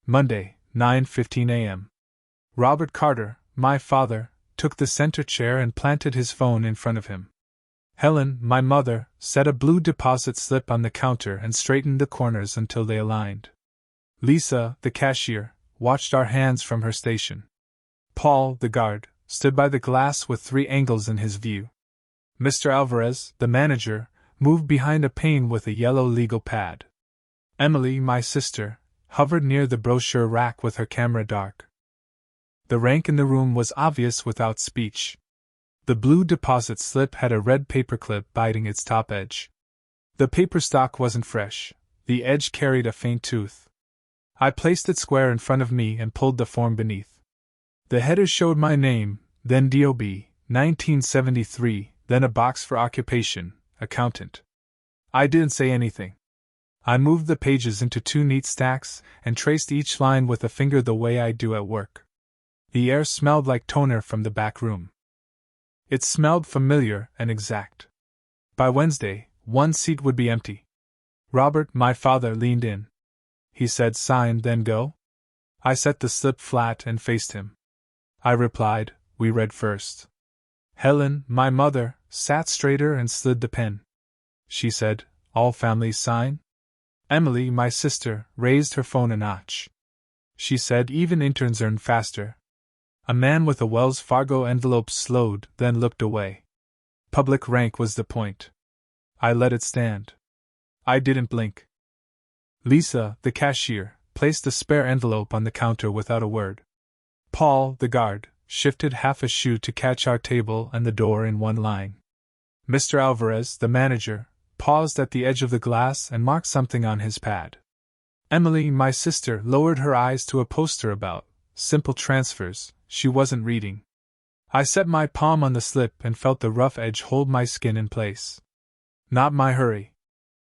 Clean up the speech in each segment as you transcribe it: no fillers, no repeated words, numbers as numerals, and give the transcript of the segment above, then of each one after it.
Monday, 9:15 a.m. Robert Carter, my father, took the center chair and planted his phone in front of him. Helen, my mother, set a blue deposit slip on the counter and straightened the corners until they aligned. Lisa, the cashier, watched our hands from her station. Paul, the guard, stood by the glass with 3 angles in his view. Mr. Alvarez, the manager, moved behind a pane with a yellow legal pad. Emily, my sister, hovered near the brochure rack with her camera dark. The rank in the room was obvious without speech. The blue deposit slip had a red paperclip biting its top edge. The paper stock wasn't fresh, the edge carried a faint tooth. I placed it square in front of me and pulled the form beneath. The header showed my name, then DOB, 1973, then a box for occupation, accountant. I didn't say anything. I moved the pages into 2 neat stacks and traced each line with a finger the way I do at work. The air smelled like toner from the back room. It smelled familiar and exact. By Wednesday, 1 seat would be empty. Robert, my father, leaned in. He said, "Sign, then go?" I set the slip flat and faced him. I replied, "We read first." Helen, my mother, sat straighter and slid the pen. She said, "All families sign?" Emily, my sister, raised her phone a notch. She said, "Even interns earn faster." A man with a Wells Fargo envelope slowed, then looked away. Public rank was the point. I let it stand. I didn't blink. Lisa, the cashier, placed a spare envelope on the counter without a word. Paul, the guard, shifted half a shoe to catch our table and the door in one line. Mr. Alvarez, the manager, paused at the edge of the glass and marked something on his pad. Emily, my sister, lowered her eyes to a poster about simple transfers. She wasn't reading. I set my palm on the slip and felt the rough edge hold my skin in place. Not my hurry.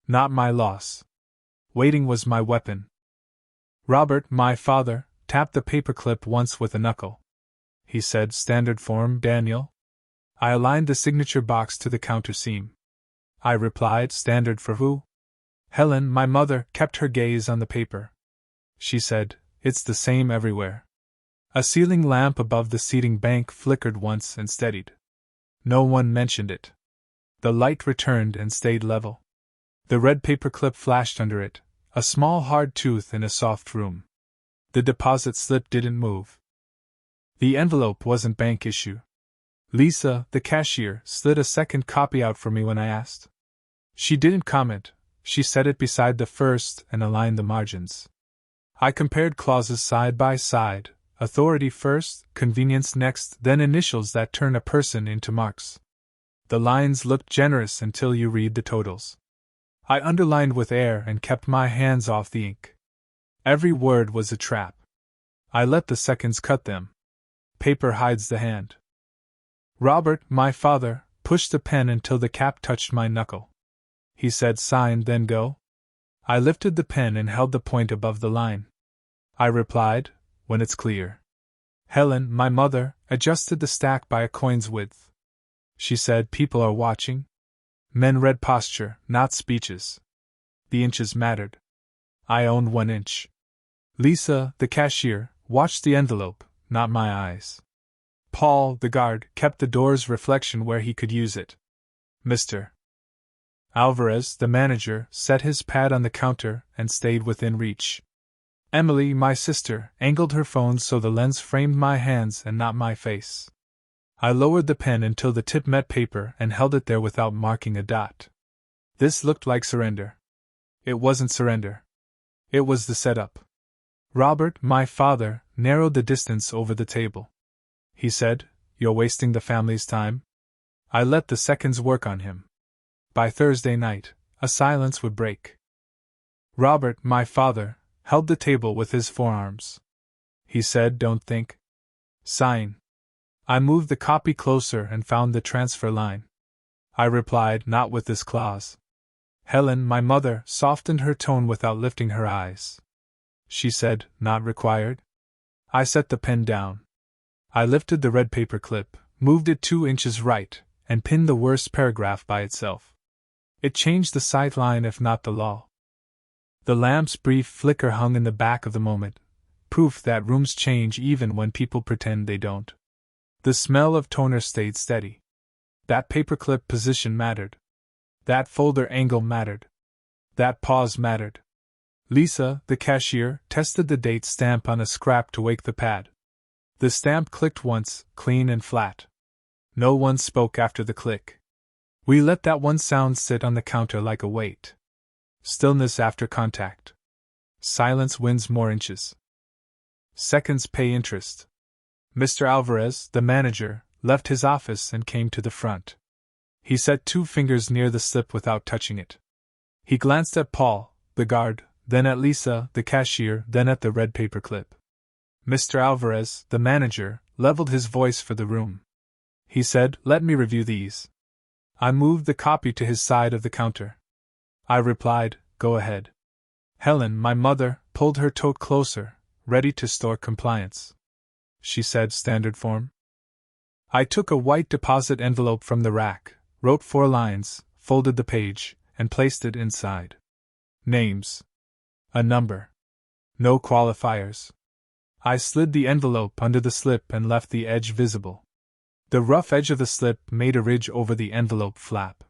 Not my loss. Waiting was my weapon. Robert, my father, tapped the paperclip once with a knuckle. He said, "Standard form, Daniel?" I aligned the signature box to the counter seam. I replied, "Standard for who?" Helen, my mother, kept her gaze on the paper. She said, "It's the same everywhere." A ceiling lamp above the seating bank flickered once and steadied. No one mentioned it. The light returned and stayed level. The red paperclip flashed under it, a small hard tooth in a soft room. The deposit slip didn't move. The envelope wasn't bank issue. Lisa, the cashier, slid a second copy out for me when I asked. She didn't comment. She set it beside the first and aligned the margins. I compared clauses side by side. Authority first, convenience next, then initials that turn a person into marks. The lines looked generous until you read the totals. I underlined with air and kept my hands off the ink. Every word was a trap. I let the seconds cut them. Paper hides the hand. Robert, my father, pushed the pen until the cap touched my knuckle. He said, "Sign, then go?" I lifted the pen and held the point above the line. I replied, "When it's clear." Helen, my mother, adjusted the stack by a coin's width. She said, "People are watching." Men read posture, not speeches. The inches mattered. I owned 1 inch. Lisa, the cashier, watched the envelope, not my eyes. Paul, the guard, kept the door's reflection where he could use it. Mr. Alvarez, the manager, set his pad on the counter and stayed within reach. Emily, my sister, angled her phone so the lens framed my hands and not my face. I lowered the pen until the tip met paper and held it there without marking a dot. This looked like surrender. It wasn't surrender. It was the setup. Robert, my father, narrowed the distance over the table. He said, "You're wasting the family's time." I let the seconds work on him. By Thursday night, a silence would break. Robert, my father, held the table with his forearms. He said, "Don't think. Sign." I moved the copy closer and found the transfer line. I replied, "Not with this clause." Helen, my mother, softened her tone without lifting her eyes. She said, "Not required?" I set the pen down. I lifted the red paper clip, moved it 2 inches right, and pinned the worst paragraph by itself. It changed the sight line if not the law. The lamp's brief flicker hung in the back of the moment, proof that rooms change even when people pretend they don't. The smell of toner stayed steady. That paperclip position mattered. That folder angle mattered. That pause mattered. Lisa, the cashier, tested the date stamp on a scrap to wake the pad. The stamp clicked once, clean and flat. No one spoke after the click. We let that one sound sit on the counter like a weight. Stillness after contact. Silence wins more inches. Seconds pay interest. Mr. Alvarez, the manager, left his office and came to the front. He set 2 fingers near the slip without touching it. He glanced at Paul, the guard, then at Lisa, the cashier, then at the red paperclip. Mr. Alvarez, the manager, leveled his voice for the room. He said, "Let me review these." I moved the copy to his side of the counter. I replied, "Go ahead." Helen, my mother, pulled her tote closer, ready to store compliance. She said, "Standard form?" I took a white deposit envelope from the rack, wrote 4 lines, folded the page, and placed it inside. Names. A number. No qualifiers. I slid the envelope under the slip and left the edge visible. The rough edge of the slip made a ridge over the envelope flap.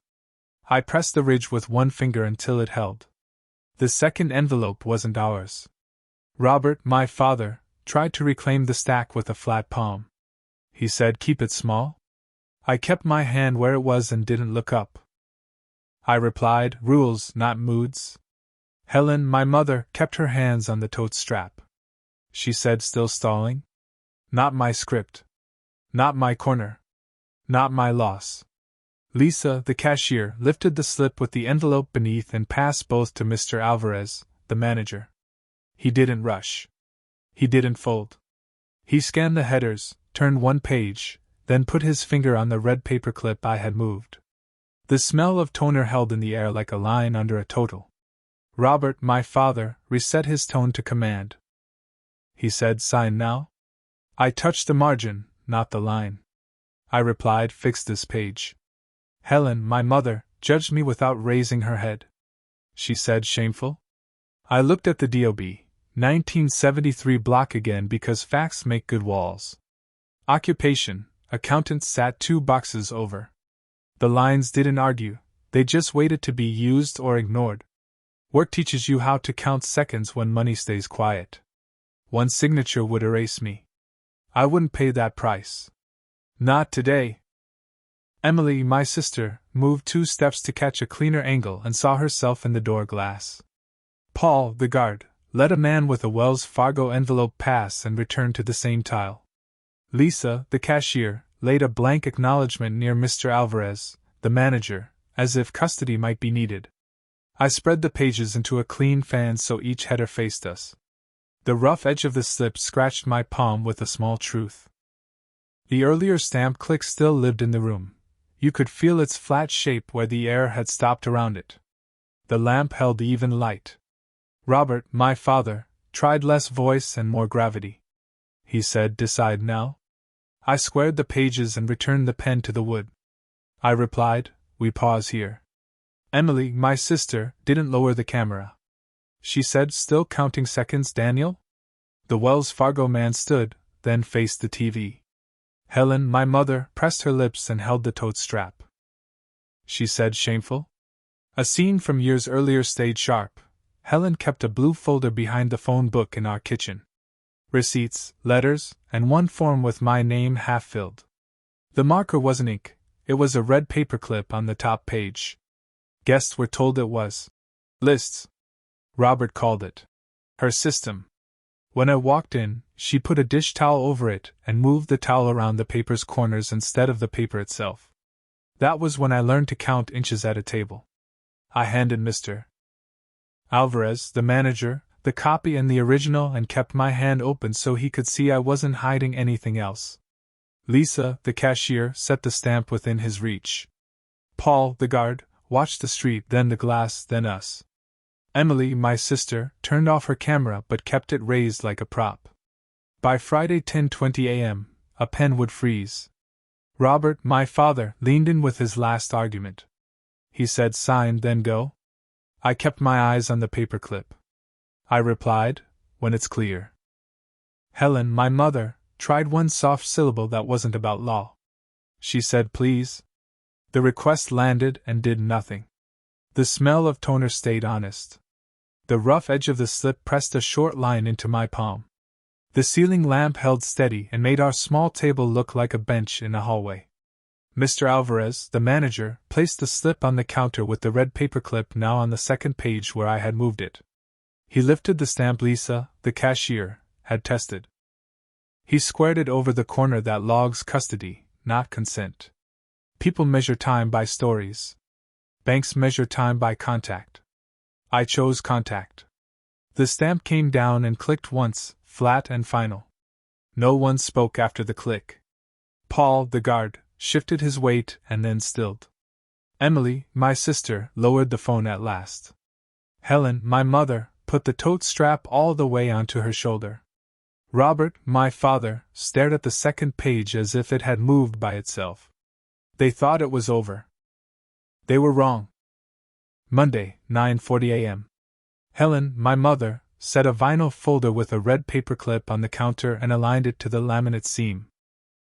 I pressed the ridge with 1 finger until it held. The second envelope wasn't ours. Robert, my father, tried to reclaim the stack with a flat palm. He said, "Keep it small." I kept my hand where it was and didn't look up. I replied, "Rules, not moods." Helen, my mother, kept her hands on the tote strap. She said, still stalling, "Not my script. Not my corner. Not my loss." Lisa, the cashier, lifted the slip with the envelope beneath and passed both to Mr. Alvarez, the manager. He didn't rush. He didn't fold. He scanned the headers, turned 1 page, then put his finger on the red paperclip I had moved. The smell of toner held in the air like a line under a total. Robert, my father, reset his tone to command. He said, "Sign now?" I touched the margin, not the line. I replied, "Fix this page." Helen, my mother, judged me without raising her head. She said, "Shameful?" I looked at the DOB, 1973 block again because facts make good walls. Occupation, accountant sat 2 boxes over. The lines didn't argue, they just waited to be used or ignored. Work teaches you how to count seconds when money stays quiet. 1 signature would erase me. I wouldn't pay that price. Not today. Emily, my sister, moved 2 steps to catch a cleaner angle and saw herself in the door glass. Paul, the guard, let a man with a Wells Fargo envelope pass and return to the same tile. Lisa, the cashier, laid a blank acknowledgement near Mr. Alvarez, the manager, as if custody might be needed. I spread the pages into a clean fan so each header faced us. The rough edge of the slip scratched my palm with a small truth. The earlier stamp click still lived in the room. You could feel its flat shape where the air had stopped around it. The lamp held even light. Robert, my father, tried less voice and more gravity. He said, "Decide now?" I squared the pages and returned the pen to the wood. I replied, "We pause here." Emily, my sister, didn't lower the camera. She said, still counting seconds, "Daniel?" The Wells Fargo man stood, then faced the TV. Helen, my mother, pressed her lips and held the tote strap. She said, "Shameful?" A scene from years earlier stayed sharp. Helen kept a blue folder behind the phone book in our kitchen. Receipts, letters, and 1 form with my name half filled. The marker wasn't ink, it was a red paperclip on the top page. Guests were told it was lists. Robert called it her system. When I walked in, she put a dish towel over it and moved the towel around the paper's corners instead of the paper itself. That was when I learned to count inches at a table. I handed Mr. Alvarez, the manager, the copy and the original and kept my hand open so he could see I wasn't hiding anything else. Lisa, the cashier, set the stamp within his reach. Paul, the guard, watched the street, then the glass, then us. Emily, my sister, turned off her camera but kept it raised like a prop. By Friday 10:20 a.m., a pen would freeze. Robert, my father, leaned in with his last argument. He said, "Sign, then go?" I kept my eyes on the paperclip. I replied, "When it's clear." Helen, my mother, tried one soft syllable that wasn't about law. She said please. The request landed and did nothing. The smell of toner stayed honest. The rough edge of the slip pressed a short line into my palm. The ceiling lamp held steady and made our small table look like a bench in a hallway. Mr. Alvarez, the manager, placed the slip on the counter with the red paperclip now on the second page where I had moved it. He lifted the stamp Lisa, the cashier, had tested. He squared it over the corner that logs custody, not consent. People measure time by stories. Banks measure time by contact. I chose contact. The stamp came down and clicked once, flat and final. No one spoke after the click. Paul, the guard, shifted his weight and then stilled. Emily, my sister, lowered the phone at last. Helen, my mother, put the tote strap all the way onto her shoulder. Robert, my father, stared at the second page as if it had moved by itself. They thought it was over. They were wrong. Monday, 9:40 a.m. Helen, my mother, set a vinyl folder with a red paperclip on the counter and aligned it to the laminate seam.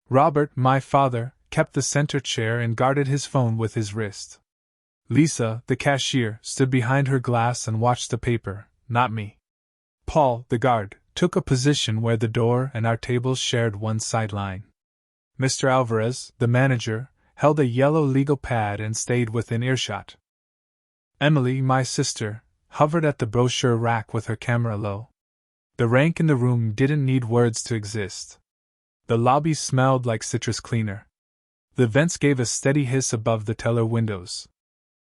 Robert, my father, kept the center chair and guarded his phone with his wrist. Lisa, the cashier, stood behind her glass and watched the paper, not me. Paul, the guard, took a position where the door and our tables shared one sideline. Mr. Alvarez, the manager, held a yellow legal pad and stayed within earshot. Emily, my sister, hovered at the brochure rack with her camera low. The rank in the room didn't need words to exist. The lobby smelled like citrus cleaner. The vents gave a steady hiss above the teller windows.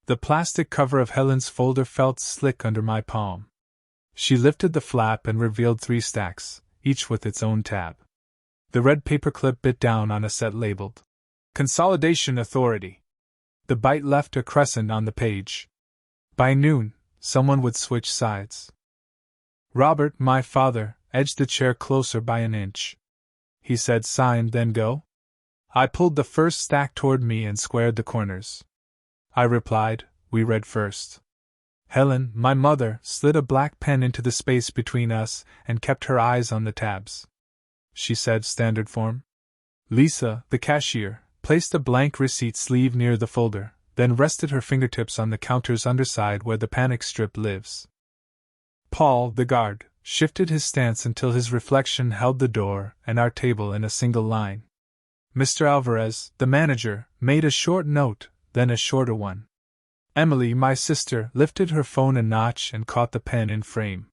The plastic cover of Helen's folder felt slick under my palm. She lifted the flap and revealed 3 stacks, each with its own tab. The red paperclip bit down on a set labeled Consolidation Authority. The bite left a crescent on the page. By noon, someone would switch sides. Robert, my father, edged the chair closer by an inch. He said sign, then go. I pulled the first stack toward me and squared the corners. I replied, we read first. Helen, my mother, slid a black pen into the space between us and kept her eyes on the tabs. She said standard form. Lisa, the cashier, placed a blank receipt sleeve near the folder, then rested her fingertips on the counter's underside where the panic strip lives. Paul, the guard, shifted his stance until his reflection held the door and our table in a single line. Mr. Alvarez, the manager, made a short note, then a shorter one. Emily, my sister, lifted her phone a notch and caught the pen in frame.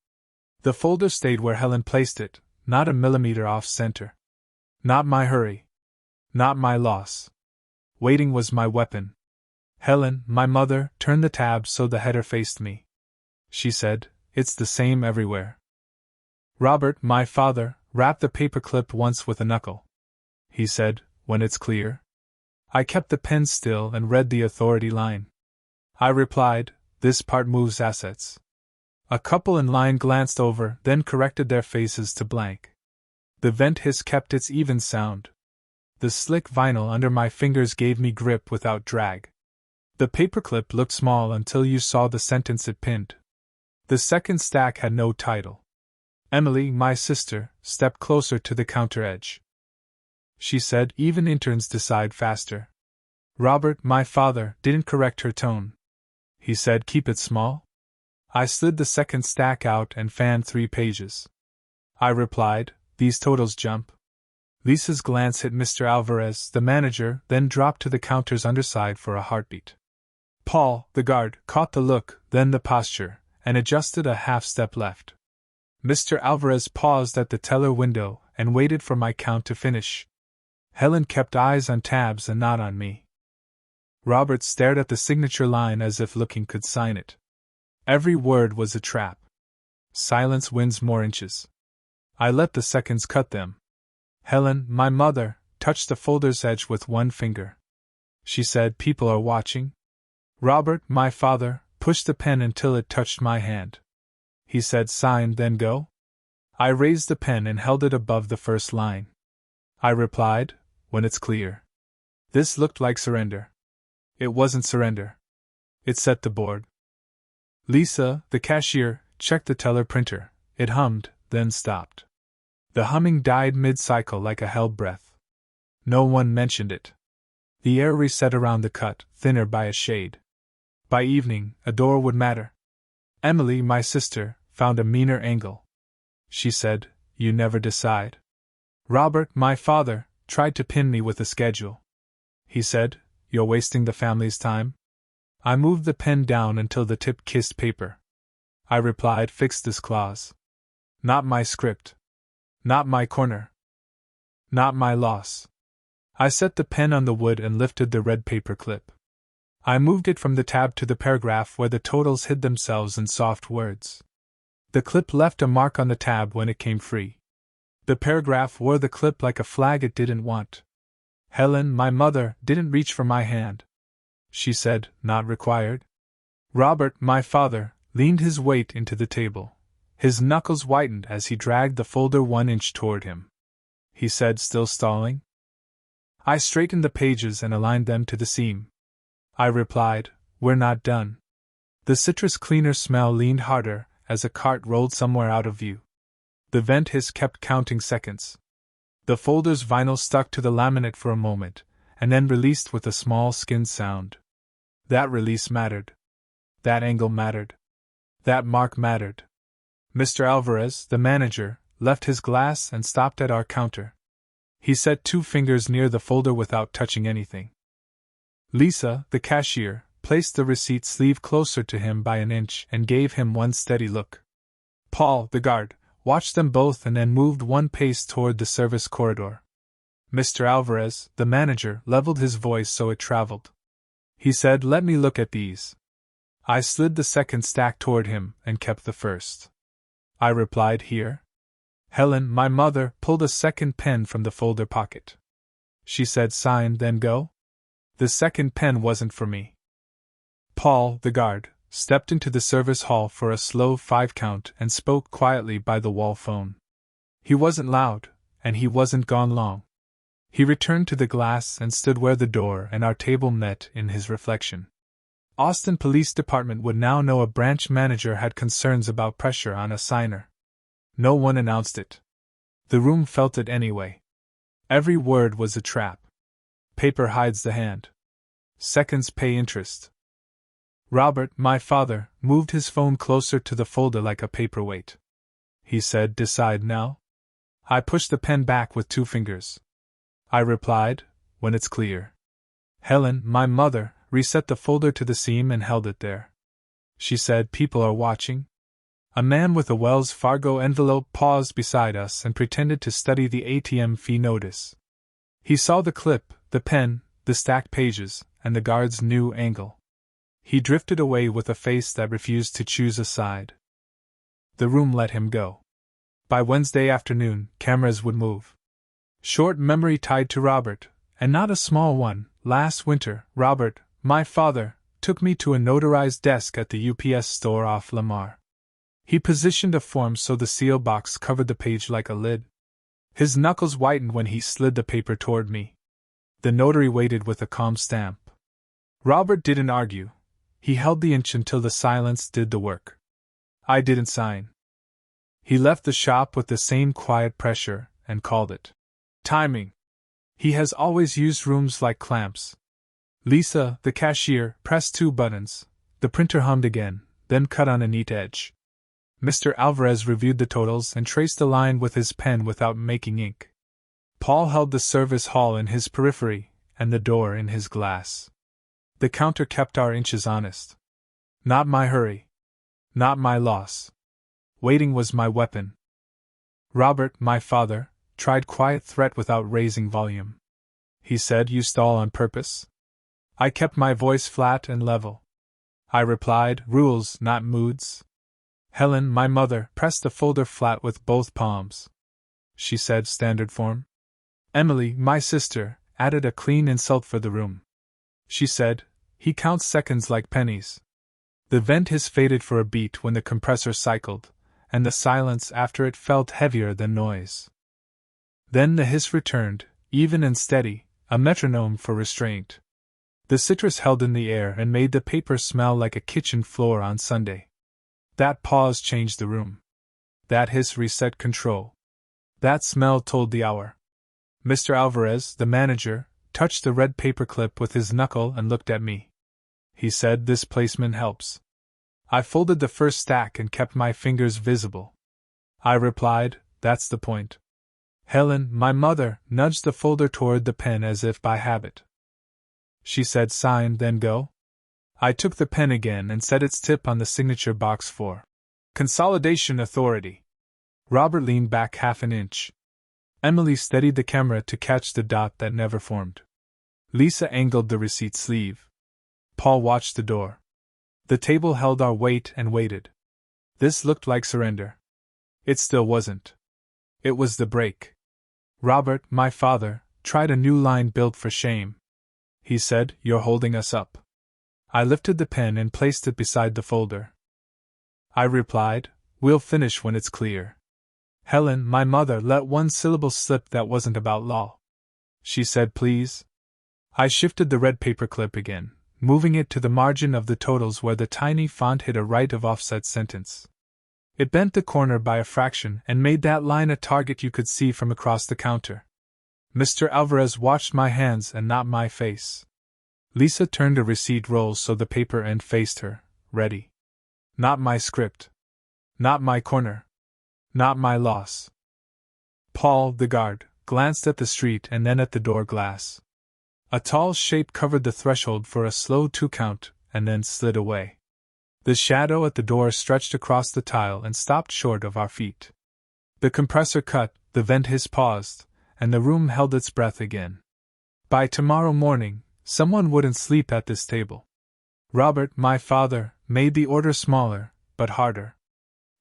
The folder stayed where Helen placed it, not a millimeter off center. Not my hurry. Not my loss. Waiting was my weapon. Helen, my mother, turned the tab so the header faced me. She said, it's the same everywhere. Robert, my father, rapped the paperclip once with a knuckle. He said, when it's clear. I kept the pen still and read the authority line. I replied, this part moves assets. A couple in line glanced over, then corrected their faces to blank. The vent hiss kept its even sound. The slick vinyl under my fingers gave me grip without drag. The paperclip looked small until you saw the sentence it pinned. The second stack had no title. Emily, my sister, stepped closer to the counter edge. She said, even interns decide faster. Robert, my father, didn't correct her tone. He said, keep it small. I slid the second stack out and fanned 3 pages. I replied, these totals jump. Lisa's glance hit Mr. Alvarez, the manager, then dropped to the counter's underside for a heartbeat. Paul, the guard, caught the look, then the posture, and adjusted a half-step left. Mr. Alvarez paused at the teller window and waited for my count to finish. Helen kept eyes on tabs and not on me. Robert stared at the signature line as if looking could sign it. Every word was a trap. Silence wins more inches. I let the seconds cut them. Helen, my mother, touched the folder's edge with one finger. She said, people are watching. Robert, my father, pushed the pen until it touched my hand. He said, sign, then go. I raised the pen and held it above the first line. I replied, when it's clear. This looked like surrender. It wasn't surrender. It set the board. Lisa, the cashier, checked the teller printer. It hummed, then stopped. The humming died mid-cycle like a held breath. No one mentioned it. The air reset around the cut, thinner by a shade. By evening, a door would matter. Emily, my sister, found a meaner angle. She said, "You never decide." Robert, my father, tried to pin me with a schedule. He said, "You're wasting the family's time." I moved the pen down until the tip kissed paper. I replied, "Fix this clause. Not my script. Not my corner. Not my loss." I set the pen on the wood and lifted the red paper clip. I moved it from the tab to the paragraph where the totals hid themselves in soft words. The clip left a mark on the tab when it came free. The paragraph wore the clip like a flag it didn't want. Helen, my mother, didn't reach for my hand. She said, "Not required." Robert, my father, leaned his weight into the table. His knuckles whitened as he dragged the folder 1 inch toward him. He said, "Still stalling?" I straightened the pages and aligned them to the seam. I replied, "We're not done." The citrus cleaner smell leaned harder as a cart rolled somewhere out of view. The vent hiss kept counting seconds. The folder's vinyl stuck to the laminate for a moment, and then released with a small skinned sound. That release mattered. That angle mattered. That mark mattered. Mr. Alvarez, the manager, left his glass and stopped at our counter. He set 2 fingers near the folder without touching anything. Lisa, the cashier, placed the receipt sleeve closer to him by an inch and gave him one steady look. Paul, the guard, watched them both and then moved 1 pace toward the service corridor. Mr. Alvarez, the manager, leveled his voice so it traveled. He said, "Let me look at these." I slid the second stack toward him and kept the first. I replied, "Here." Helen, my mother, pulled a second pen from the folder pocket. She said, "Sign, then go?" The second pen wasn't for me. Paul, the guard, stepped into the service hall for a slow 5 count and spoke quietly by the wall phone. He wasn't loud, and he wasn't gone long. He returned to the glass and stood where the door and our table met in his reflection. Austin Police Department would now know a branch manager had concerns about pressure on a signer. No one announced it. The room felt it anyway. Every word was a trap. Paper hides the hand. Seconds pay interest. Robert, my father, moved his phone closer to the folder like a paperweight. He said, "Decide now?" I pushed the pen back with 2 fingers. I replied, "When it's clear." Helen, my mother, reset the folder to the seam and held it there. She said, "People are watching." A man with a Wells Fargo envelope paused beside us and pretended to study the ATM fee notice. He saw the clip, the pen, the stacked pages, and the guard's new angle. He drifted away with a face that refused to choose a side. The room let him go. By Wednesday afternoon, cameras would move. Short memory tied to Robert, and not a small one. Last winter, Robert, my father, took me to a notarized desk at the UPS store off Lamar. He positioned a form so the seal box covered the page like a lid. His knuckles whitened when he slid the paper toward me. The notary waited with a calm stamp. Robert didn't argue. He held the inch until the silence did the work. I didn't sign. He left the shop with the same quiet pressure and called it timing. He has always used rooms like clamps. Lisa, the cashier, pressed 2 buttons. The printer hummed again, then cut on a neat edge. Mr. Alvarez reviewed the totals and traced a line with his pen without making ink. Paul held the service hall in his periphery and the door in his glass. The counter kept our inches honest. Not my hurry. Not my loss. Waiting was my weapon. Robert, my father, tried quiet threat without raising volume. He said, "You stall on purpose?" I kept my voice flat and level. I replied, "Rules, not moods." Helen, my mother, pressed the folder flat with both palms. She said, "Standard form." Emily, my sister, added a clean insult for the room. She said, "He counts seconds like pennies." The vent hiss faded for a beat when the compressor cycled, and the silence after it felt heavier than noise. Then the hiss returned, even and steady, a metronome for restraint. The citrus held in the air and made the paper smell like a kitchen floor on Sunday. That pause changed the room. That hiss reset control. That smell told the hour. Mr. Alvarez, the manager, touched the red paperclip with his knuckle and looked at me. He said, "This placement helps." I folded the first stack and kept my fingers visible. I replied, "That's the point." Helen, my mother, nudged the folder toward the pen as if by habit. She said, "Sign, then go." I took the pen again and set its tip on the signature box for Consolidation Authority. Robert leaned back half an inch. Emily steadied the camera to catch the dot that never formed. Lisa angled the receipt sleeve. Paul watched the door. The table held our weight and waited. This looked like surrender. It still wasn't. It was the break. Robert, my father, tried a new line built for shame. He said, "You're holding us up." I lifted the pen and placed it beside the folder. I replied, "We'll finish when it's clear." Helen, my mother, let one syllable slip that wasn't about law. She said, "Please." I shifted the red paperclip again, moving it to the margin of the totals where the tiny font hid a right of offset sentence. It bent the corner by a fraction and made that line a target you could see from across the counter. Mr. Alvarez watched my hands and not my face. Lisa turned a receipt roll so the paper end faced her, ready. Not my script. Not my corner. Not my loss. Paul, the guard, glanced at the street and then at the door glass. A tall shape covered the threshold for a slow 2 count and then slid away. The shadow at the door stretched across the tile and stopped short of our feet. The compressor cut, the vent hiss paused, and the room held its breath again. By tomorrow morning, someone wouldn't sleep at this table. Robert, my father, made the order smaller, but harder.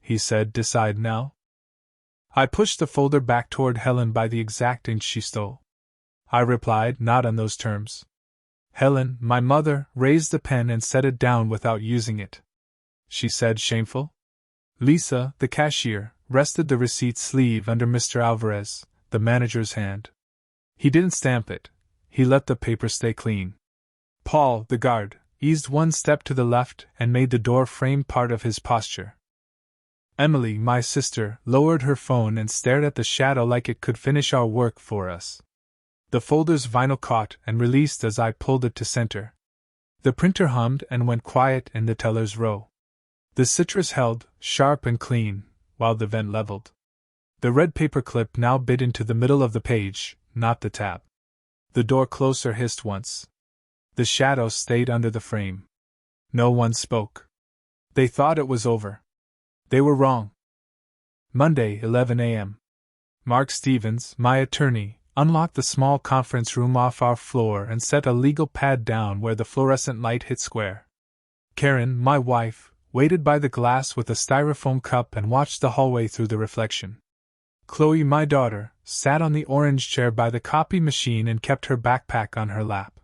He said, "Decide now." I pushed the folder back toward Helen by the exact inch she stole. I replied, "Not on those terms." Helen, my mother, raised the pen and set it down without using it. She said, "Shameful?" Lisa, the cashier, rested the receipt sleeve under Mr. Alvarez, the manager's hand. He didn't stamp it. He let the paper stay clean. Paul, the guard, eased one step to the left and made the door frame part of his posture. Emily, my sister, lowered her phone and stared at the shadow like it could finish our work for us. The folder's vinyl caught and released as I pulled it to center. The printer hummed and went quiet in the teller's row. The citrus held, sharp and clean, while the vent leveled. The red paperclip now bit into the middle of the page, not the tab. The door closer hissed once. The shadow stayed under the frame. No one spoke. They thought it was over. They were wrong. Monday, 11 a.m. Mark Stevens, my attorney, unlocked the small conference room off our floor and set a legal pad down where the fluorescent light hit square. Karen, my wife, waited by the glass with a styrofoam cup and watched the hallway through the reflection. Chloe, my daughter, sat on the orange chair by the copy machine and kept her backpack on her lap.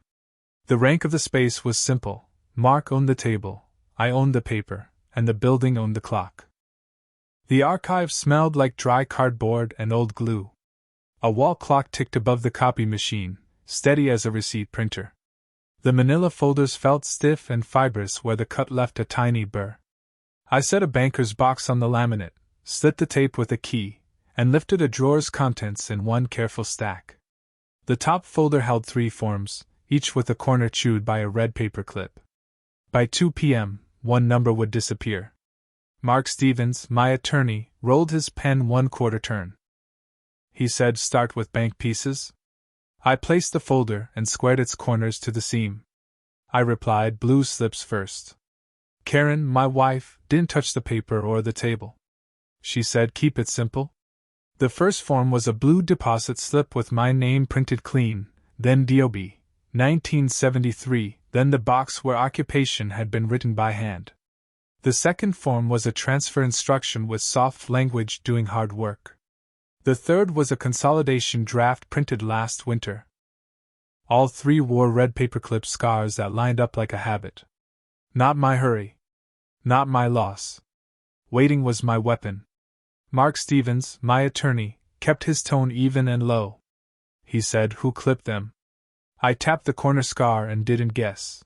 The rank of the space was simple. Mark owned the table, I owned the paper, and the building owned the clock. The archive smelled like dry cardboard and old glue. A wall clock ticked above the copy machine, steady as a receipt printer. The manila folders felt stiff and fibrous where the cut left a tiny burr. I set a banker's box on the laminate, slit the tape with a key, and lifted a drawer's contents in one careful stack. The top folder held 3 forms, each with a corner chewed by a red paperclip. By 2 p.m., one number would disappear. Mark Stevens, my attorney, rolled his pen 1/4 turn. He said, "Start with bank pieces?" I placed the folder and squared its corners to the seam. I replied, "Blue slips first." Karen, my wife, didn't touch the paper or the table. She said, "Keep it simple." The first form was a blue deposit slip with my name printed clean, then DOB, 1973, then the box where occupation had been written by hand. The second form was a transfer instruction with soft language doing hard work. The third was a consolidation draft printed last winter. All 3 wore red paperclip scars that lined up like a habit. Not my hurry. Not my loss. Waiting was my weapon. Mark Stevens, my attorney, kept his tone even and low. He said, "Who clipped them?" I tapped the corner scar and didn't guess.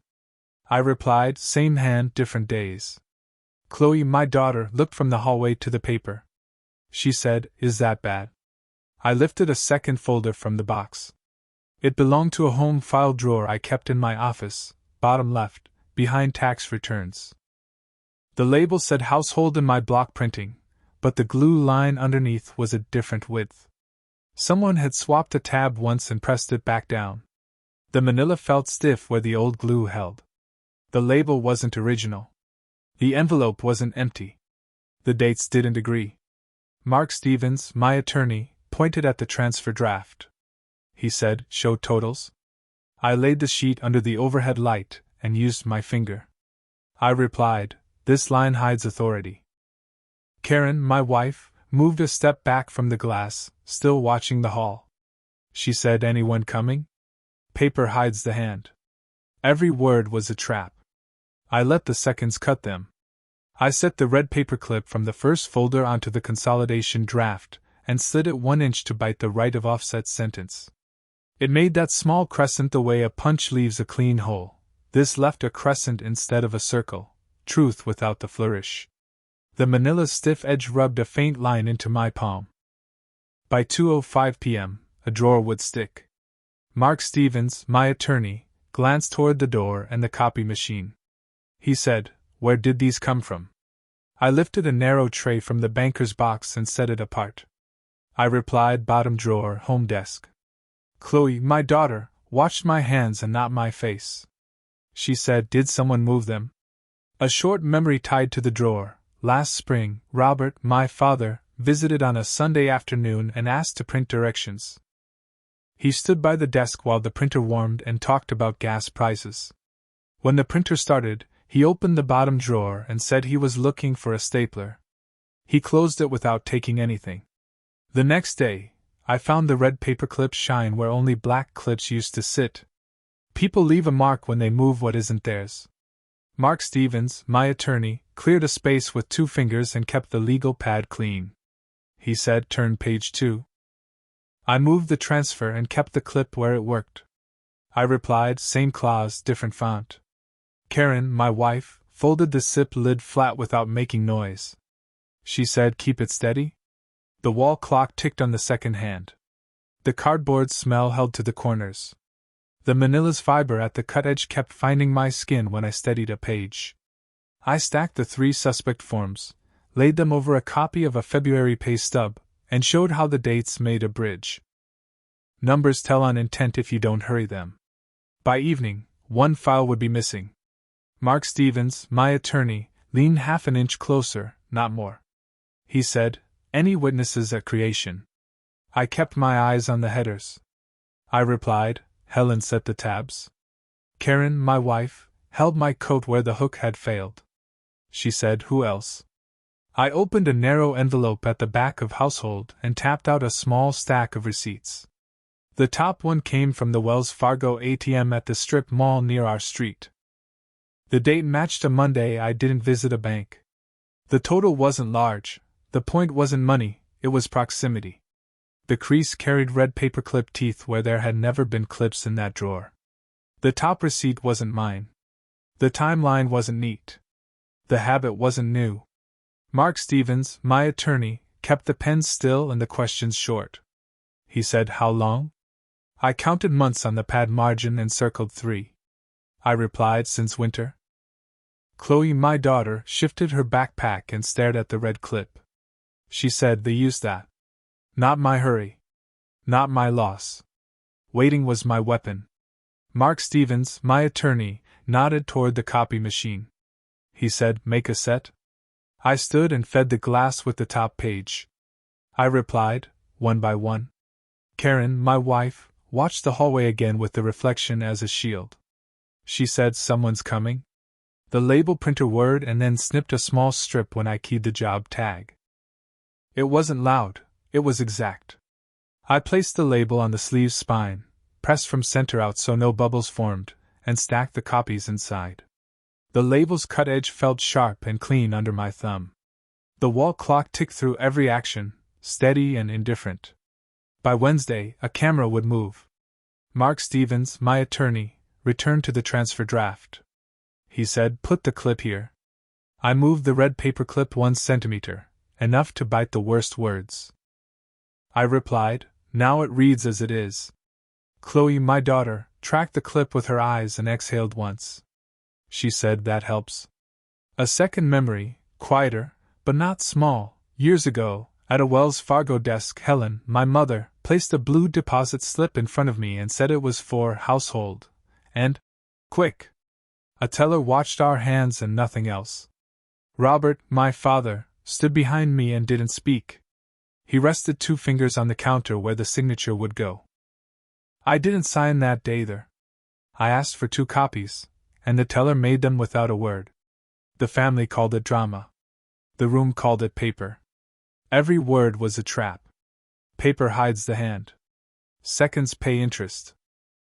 I replied, "Same hand, different days." Chloe, my daughter, looked from the hallway to the paper. She said, "Is that bad?" I lifted a second folder from the box. It belonged to a home file drawer I kept in my office, bottom left, behind tax returns. The label said household in my block printing, but the glue line underneath was a different width. Someone had swapped a tab once and pressed it back down. The manila felt stiff where the old glue held. The label wasn't original. The envelope wasn't empty. The dates didn't agree. Mark Stevens, my attorney, pointed at the transfer draft. He said, "Show totals." I laid the sheet under the overhead light and used my finger. I replied, "This line hides authority." Karen, my wife, moved a step back from the glass, still watching the hall. She said, "Anyone coming?" Paper hides the hand. Every word was a trap. I let the seconds cut them. I set the red paperclip from the first folder onto the consolidation draft and slid it 1 inch to bite the right of offset sentence. It made that small crescent the way a punch leaves a clean hole. This left a crescent instead of a circle, truth without the flourish. The manila's stiff edge rubbed a faint line into my palm. By 2:05 p.m., a drawer would stick. Mark Stevens, my attorney, glanced toward the door and the copy machine. He said, "Where did these come from?" I lifted a narrow tray from the banker's box and set it apart. I replied, "Bottom drawer, home desk." Chloe, my daughter, watched my hands and not my face. She said, "Did someone move them?" A short memory tied to the drawer. Last spring, Robert, my father, visited on a Sunday afternoon and asked to print directions. He stood by the desk while the printer warmed and talked about gas prices. When the printer started, he opened the bottom drawer and said he was looking for a stapler. He closed it without taking anything. The next day, I found the red paper clips shine where only black clips used to sit. People leave a mark when they move what isn't theirs. Mark Stevens, my attorney, cleared a space with 2 fingers and kept the legal pad clean. He said, "Turn page 2. I moved the transfer and kept the clip where it worked. I replied, "Same clause, different font." Karen, my wife, folded the zip lid flat without making noise. She said, "Keep it steady." The wall clock ticked on the second hand. The cardboard smell held to the corners. The manila's fiber at the cut edge kept finding my skin when I steadied a page. I stacked the 3 suspect forms, laid them over a copy of a February pay stub, and showed how the dates made a bridge. Numbers tell on intent if you don't hurry them. By evening, 1 file would be missing. Mark Stevens, my attorney, leaned half an inch closer, not more. He said, "Any witnesses at creation?" I kept my eyes on the headers. I replied, "Helen set the tabs." Karen, my wife, held my coat where the hook had failed. She said, "Who else?" I opened a narrow envelope at the back of household and tapped out a small stack of receipts. The top one came from the Wells Fargo ATM at the strip mall near our street. The date matched a Monday I didn't visit a bank. The total wasn't large. The point wasn't money, it was proximity. The crease carried red paperclip teeth where there had never been clips in that drawer. The top receipt wasn't mine. The timeline wasn't neat. The habit wasn't new. Mark Stevens, my attorney, kept the pen still and the questions short. He said, "How long?" I counted months on the pad margin and circled 3. I replied, "Since winter." Chloe, my daughter, shifted her backpack and stared at the red clip. She said, "They used that." Not my hurry. Not my loss. Waiting was my weapon. Mark Stevens, my attorney, nodded toward the copy machine. He said, "Make a set?" I stood and fed the glass with the top page. I replied, "One by one." Karen, my wife, watched the hallway again with the reflection as a shield. She said, "Someone's coming?" The label printer whirred and then snipped a small strip when I keyed the job tag. It wasn't loud, it was exact. I placed the label on the sleeve's spine, pressed from center out so no bubbles formed, and stacked the copies inside. The label's cut edge felt sharp and clean under my thumb. The wall clock ticked through every action, steady and indifferent. By Wednesday, a camera would move. Mark Stevens, my attorney, returned to the transfer draft. He said, "Put the clip here." I moved the red paperclip 1 centimeter, enough to bite the worst words. I replied, Now it reads as it is. Chloe, my daughter, tracked the clip with her eyes and exhaled once. She said, that helps. A second memory, quieter, but not small. Years ago, at a Wells Fargo desk, Helen, my mother, placed a blue deposit slip in front of me and said it was for household. And, quick! A teller watched our hands and nothing else. Robert, my father, stood behind me and didn't speak. He rested 2 fingers on the counter where the signature would go. I didn't sign that day either. I asked for 2 copies, and the teller made them without a word. The family called it drama. The room called it paper. Every word was a trap. Paper hides the hand. Seconds pay interest.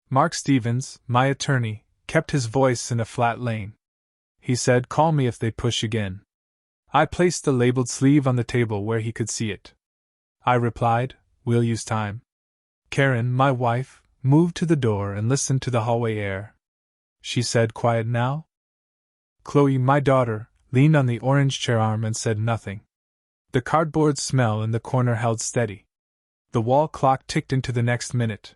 Mark Stevens, my attorney, kept his voice in a flat lane. He said, call me if they push again. I placed the labeled sleeve on the table where he could see it. I replied, we'll use time. Karen, my wife, moved to the door and listened to the hallway air. She said, quiet now? Chloe, my daughter, leaned on the orange chair arm and said nothing. The cardboard smell in the corner held steady. The wall clock ticked into the next minute.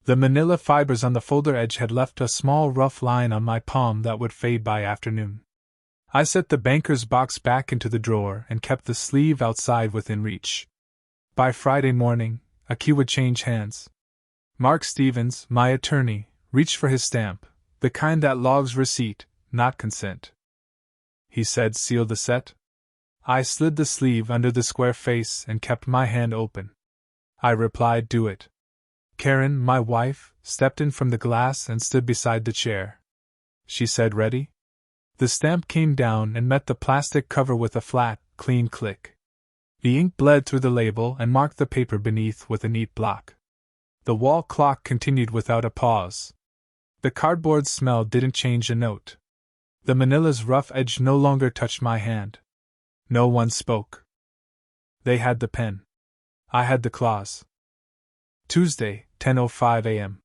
The manila fibers on the folder edge had left a small rough line on my palm that would fade by afternoon. I set the banker's box back into the drawer and kept the sleeve outside within reach. By Friday morning, a key would change hands. Mark Stevens, my attorney, reached for his stamp, the kind that logs receipt, not consent. He said, seal the set. I slid the sleeve under the square face and kept my hand open. I replied, do it. Karen, my wife, stepped in from the glass and stood beside the chair. She said, ready? The stamp came down and met the plastic cover with a flat, clean click. The ink bled through the label and marked the paper beneath with a neat block. The wall clock continued without a pause. The cardboard smell didn't change a note. The manila's rough edge no longer touched my hand. No one spoke. They had the pen. I had the claws. Tuesday, 10:05 a.m.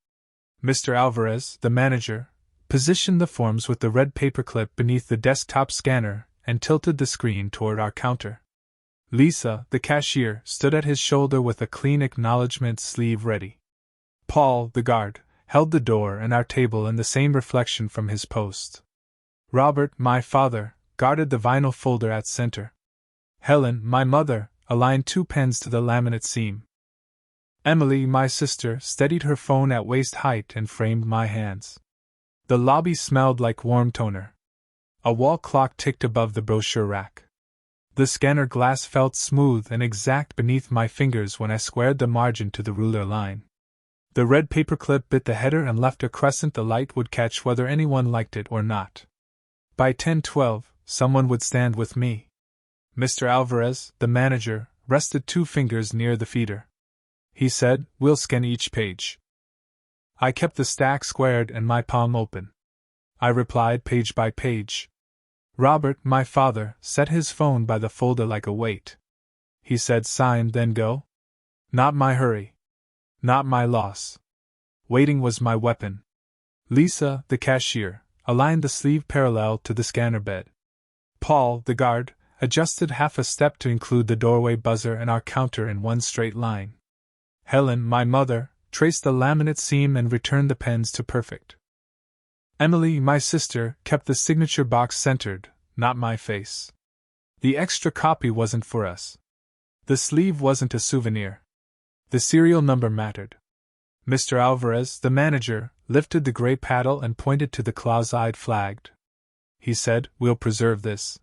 Mr. Alvarez, the manager, positioned the forms with the red paperclip beneath the desktop scanner and tilted the screen toward our counter. Lisa, the cashier, stood at his shoulder with a clean acknowledgement sleeve ready. Paul, the guard, held the door and our table in the same reflection from his post. Robert, my father, guarded the vinyl folder at center. Helen, my mother, aligned 2 pens to the laminate seam. Emily, my sister, steadied her phone at waist height and framed my hands. The lobby smelled like warm toner. A wall clock ticked above the brochure rack. The scanner glass felt smooth and exact beneath my fingers when I squared the margin to the ruler line. The red paperclip bit the header and left a crescent the light would catch whether anyone liked it or not. By 10:12, someone would stand with me. Mr. Alvarez, the manager, rested 2 fingers near the feeder. He said, we'll scan each page. I kept the stack squared and my palm open. I replied page by page. Robert, my father, set his phone by the folder like a weight. He said, sign, then go. Not my hurry. Not my loss. Waiting was my weapon. Lisa, the cashier, aligned the sleeve parallel to the scanner bed. Paul, the guard, adjusted half a step to include the doorway buzzer and our counter in one straight line. Helen, my mother, traced the laminate seam and returned the pens to perfect. Emily, my sister, kept the signature box centered, not my face. The extra copy wasn't for us. The sleeve wasn't a souvenir. The serial number mattered. Mr. Alvarez, the manager, lifted the gray paddle and pointed to the claws-eyed flagged. He said, we'll preserve this.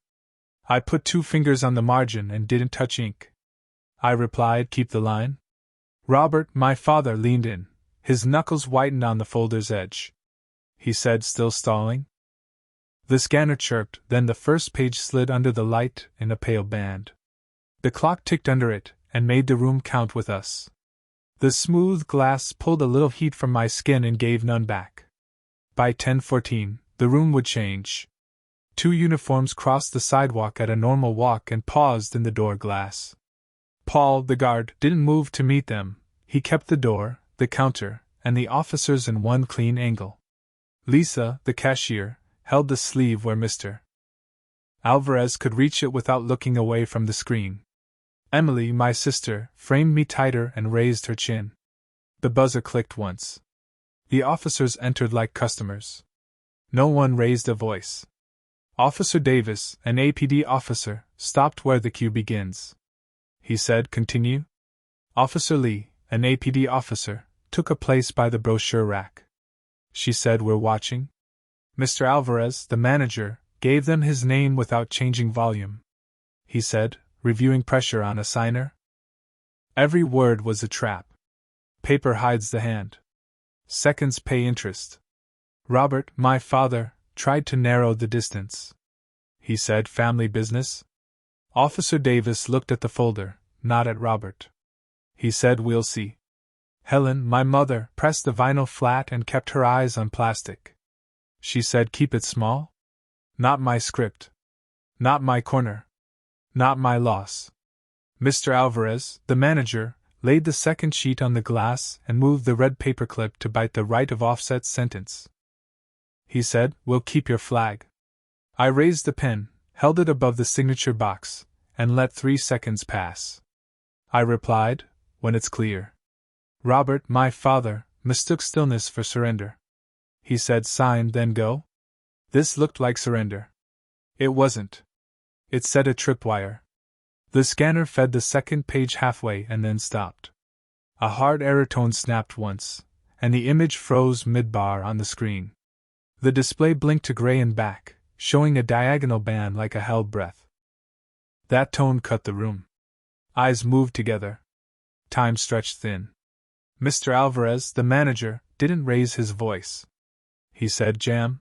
I put 2 fingers on the margin and didn't touch ink. I replied, keep the line. Robert, my father, leaned in, his knuckles whitened on the folder's edge. He said, still stalling? The scanner chirped, then the first page slid under the light in a pale band. The clock ticked under it, and made the room count with us. The smooth glass pulled a little heat from my skin and gave none back. By 10:14, the room would change. 2 uniforms crossed the sidewalk at a normal walk and paused in the door glass. Paul, the guard, didn't move to meet them. He kept the door, the counter, and the officers in one clean angle. Lisa, the cashier, held the sleeve where Mr. Alvarez could reach it without looking away from the screen. Emily, my sister, framed me tighter and raised her chin. The buzzer clicked once. The officers entered like customers. No one raised a voice. Officer Davis, an APD officer, stopped where the queue begins. He said, "Continue." Officer Lee, an APD officer, took a place by the brochure rack. She said, "We're watching." Mr. Alvarez, the manager, gave them his name without changing volume. He said, reviewing pressure on a signer. Every word was a trap. Paper hides the hand. Seconds pay interest. Robert, my father, tried to narrow the distance. He said, "Family business?" Officer Davis looked at the folder, not at Robert. He said, "We'll see." Helen, my mother, pressed the vinyl flat and kept her eyes on plastic. She said, "Keep it small?" "Not my script. Not my corner. Not my loss." Mr. Alvarez, the manager, laid the second sheet on the glass and moved the red paperclip to bite the right of offset sentence. He said, "We'll keep your flag." I raised the pen, held it above the signature box, and let 3 seconds pass. I replied, "When it's clear." Robert, my father, mistook stillness for surrender. He said, "Sign, then go?" This looked like surrender. It wasn't. It said a tripwire. The scanner fed the second page halfway and then stopped. A hard error tone snapped once, and the image froze mid-bar on the screen. The display blinked to gray and back, showing a diagonal band like a held breath. That tone cut the room. Eyes moved together. Time stretched thin. Mr. Alvarez, the manager, didn't raise his voice. He said, "Jam."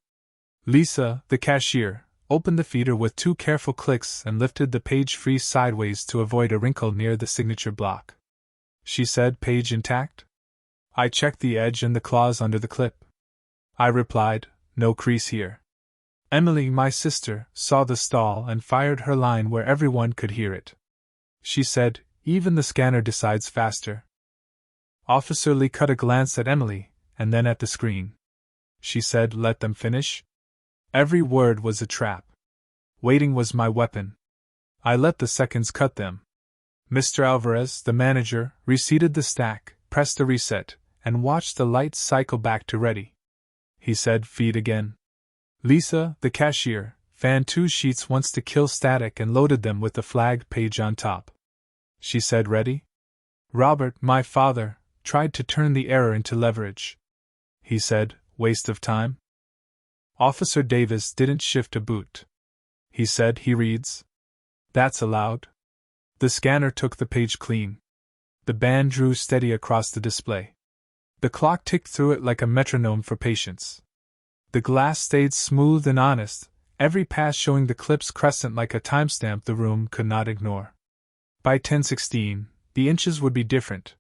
Lisa, the cashier, opened the feeder with 2 careful clicks and lifted the page free sideways to avoid a wrinkle near the signature block. She said, "Page intact?" I checked the edge and the claws under the clip. I replied, "No crease here." Emily, my sister, saw the stall and fired her line where everyone could hear it. She said, "Even the scanner decides faster." Officer Lee cut a glance at Emily, and then at the screen. She said, "Let them finish." Every word was a trap. Waiting was my weapon. I let the seconds cut them. Mr. Alvarez, the manager, reseated the stack, pressed a reset, and watched the lights cycle back to ready. He said, "Feed again." Lisa, the cashier, fanned 2 sheets once to kill static and loaded them with the flag page on top. She said, "Ready?" Robert, my father, tried to turn the error into leverage. He said, "Waste of time?" Officer Davis didn't shift a boot. He said, "He reads." "That's allowed." The scanner took the page clean. The band drew steady across the display. The clock ticked through it like a metronome for patience. The glass stayed smooth and honest, every pass showing the clip's crescent like a timestamp the room could not ignore. By 10:16, the inches would be different.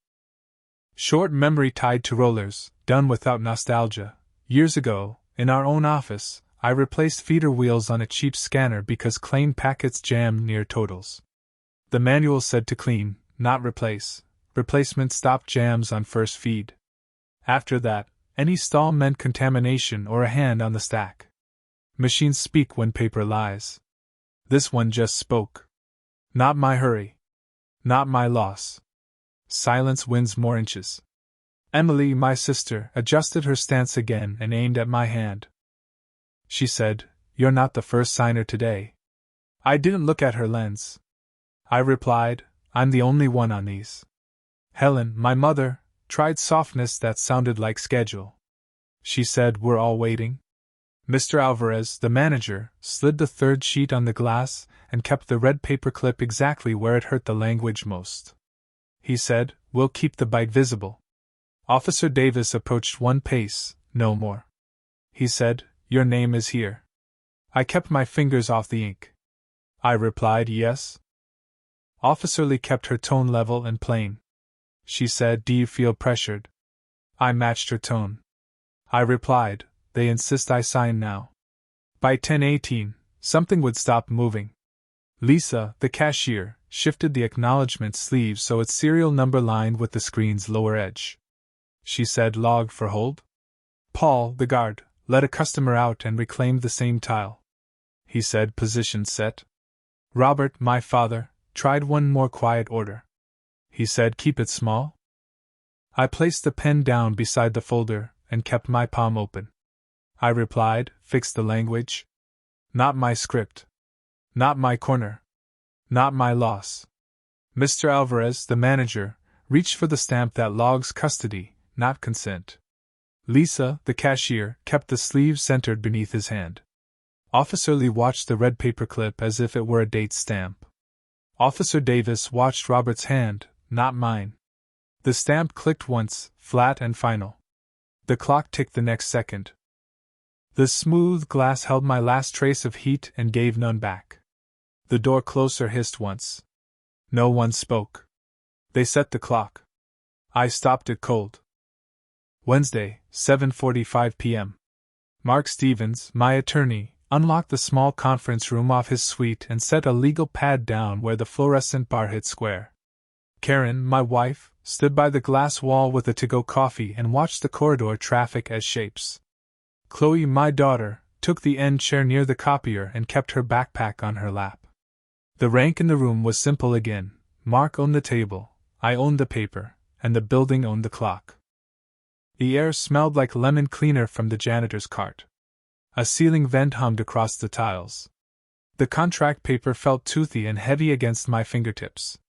Short memory tied to rollers, done without nostalgia. Years ago, in our own office, I replaced feeder wheels on a cheap scanner because claim packets jammed near totals. The manual said to clean, not replace. Replacement stopped jams on first feed. After that, any stall meant contamination or a hand on the stack. Machines speak when paper lies. This one just spoke. Not my hurry. Not my loss. Silence wins more inches. Emily, my sister, adjusted her stance again and aimed at my hand. She said, "You're not the first signer today." I didn't look at her lens. I replied, "I'm the only one on these." Helen, my mother, tried softness that sounded like schedule. She said, "We're all waiting." Mr. Alvarez, the manager, slid the 3rd sheet on the glass and kept the red paperclip exactly where it hurt the language most. He said, "We'll keep the bite visible." Officer Davis approached 1 pace, no more. He said, "Your name is here." I kept my fingers off the ink. I replied, "Yes." Officer Lee kept her tone level and plain. She said, "Do you feel pressured?" I matched her tone. I replied, "They insist I sign now." By 10:18, something would stop moving. Lisa, the cashier, shifted the acknowledgement sleeve so its serial number lined with the screen's lower edge. She said, "Log for hold." Paul, the guard, let a customer out and reclaimed the same tile. He said, "Position set." Robert, my father, tried one more quiet order. He said, "Keep it small." I placed the pen down beside the folder and kept my palm open. I replied, "Fix the language. Not my script. Not my corner. Not my loss." Mr. Alvarez, the manager, reached for the stamp that logs custody, not consent. Lisa, the cashier, kept the sleeve centered beneath his hand. Officer Lee watched the red paperclip as if it were a date stamp. Officer Davis watched Robert's hand, not mine. The stamp clicked once, flat and final. The clock ticked the next second. The smooth glass held my last trace of heat and gave none back. The door closer hissed once. No one spoke. They set the clock. I stopped it cold. Wednesday, 7:45 p.m. Mark Stevens, my attorney, unlocked the small conference room off his suite and set a legal pad down where the fluorescent bar hit square. Karen, my wife, stood by the glass wall with a to-go coffee and watched the corridor traffic as shapes. Chloe, my daughter, took the end chair near the copier and kept her backpack on her lap. The rank in the room was simple again. Mark owned the table, I owned the paper, and the building owned the clock. The air smelled like lemon cleaner from the janitor's cart. A ceiling vent hummed across the tiles. The contract paper felt toothy and heavy against my fingertips.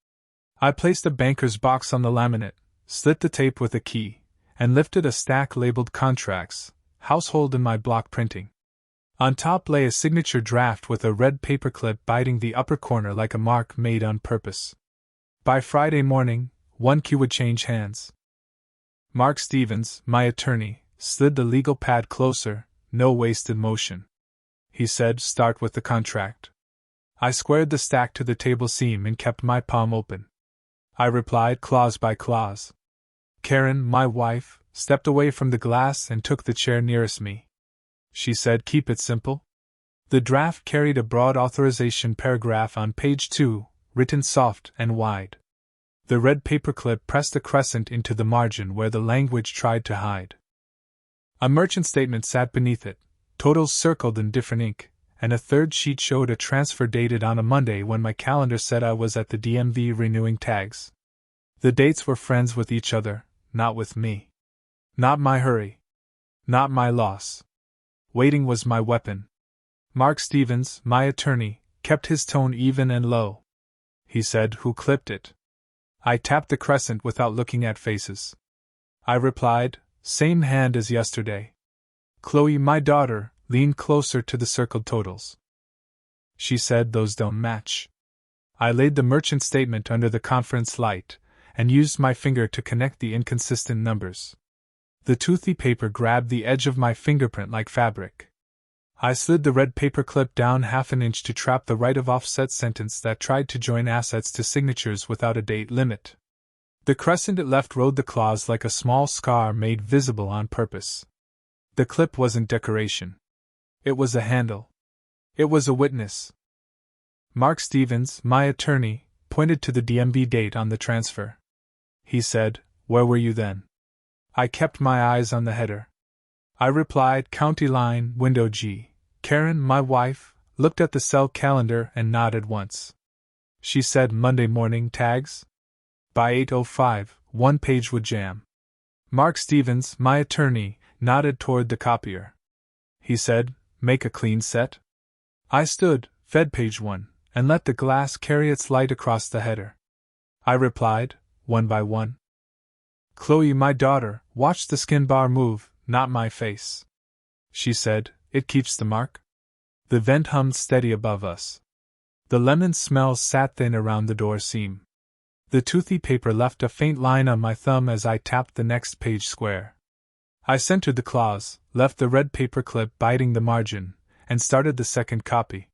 I placed a banker's box on the laminate, slit the tape with a key, and lifted a stack labeled Contracts, Household in my block printing. On top lay a signature draft with a red paperclip biting the upper corner like a mark made on purpose. By Friday morning, one key would change hands. Mark Stevens, my attorney, slid the legal pad closer, no wasted motion. He said, "Start with the contract." I squared the stack to the table seam and kept my palm open. I replied clause by clause. Karen, my wife, stepped away from the glass and took the chair nearest me. She said, "Keep it simple." The draft carried a broad authorization paragraph on page 2, written soft and wide. The red paperclip pressed a crescent into the margin where the language tried to hide. A merchant statement sat beneath it, totals circled in different ink, and a third sheet showed a transfer dated on a Monday when my calendar said I was at the DMV renewing tags. The dates were friends with each other, not with me. Not my hurry. Not my loss. Waiting was my weapon. Mark Stevens, my attorney, kept his tone even and low. He said, "Who clipped it?" I tapped the crescent without looking at faces. I replied, "Same hand as yesterday." Chloe, my daughter, leaned closer to the circled totals. She said, "Those don't match." I laid the merchant statement under the conference light and used my finger to connect the inconsistent numbers. The toothy paper grabbed the edge of my fingerprint like fabric. I slid the red paperclip down half an inch to trap the right of offset sentence that tried to join assets to signatures without a date limit. The crescent it left rode the clause like a small scar made visible on purpose. The clip wasn't decoration. It was a handle. It was a witness. Mark Stevens, my attorney, pointed to the DMV date on the transfer. He said, "Where were you then?" I kept my eyes on the header. I replied, "County line, window G." Karen, my wife, looked at the cell calendar and nodded once. She said, "Monday morning tags?" By 8:05, one page would jam. Mark Stevens, my attorney, nodded toward the copier. He said, "Make a clean set?" I stood, fed page 1, and let the glass carry its light across the header. I replied, "One by one." Chloe, my daughter, watched the skin bar move, not my face. She said, "It keeps the mark?" The vent hummed steady above us. The lemon smell sat thin around the door seam. The toothy paper left a faint line on my thumb as I tapped the next page square. I centered the clause, left the red paperclip biting the margin, and started the second copy.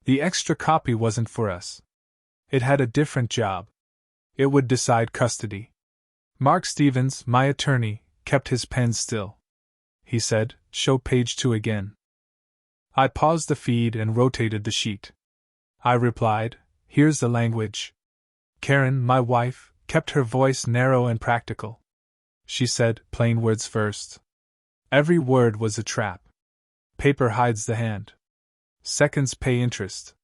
The extra copy wasn't for us. It had a different job. It would decide custody. Mark Stevens, my attorney, kept his pen still. He said, "Show page 2 again." I paused the feed and rotated the sheet. I replied, "Here's the language." Karen, my wife, kept her voice narrow and practical. She said, "Plain words first." Every word was a trap. Paper hides the hand. Seconds pay interest.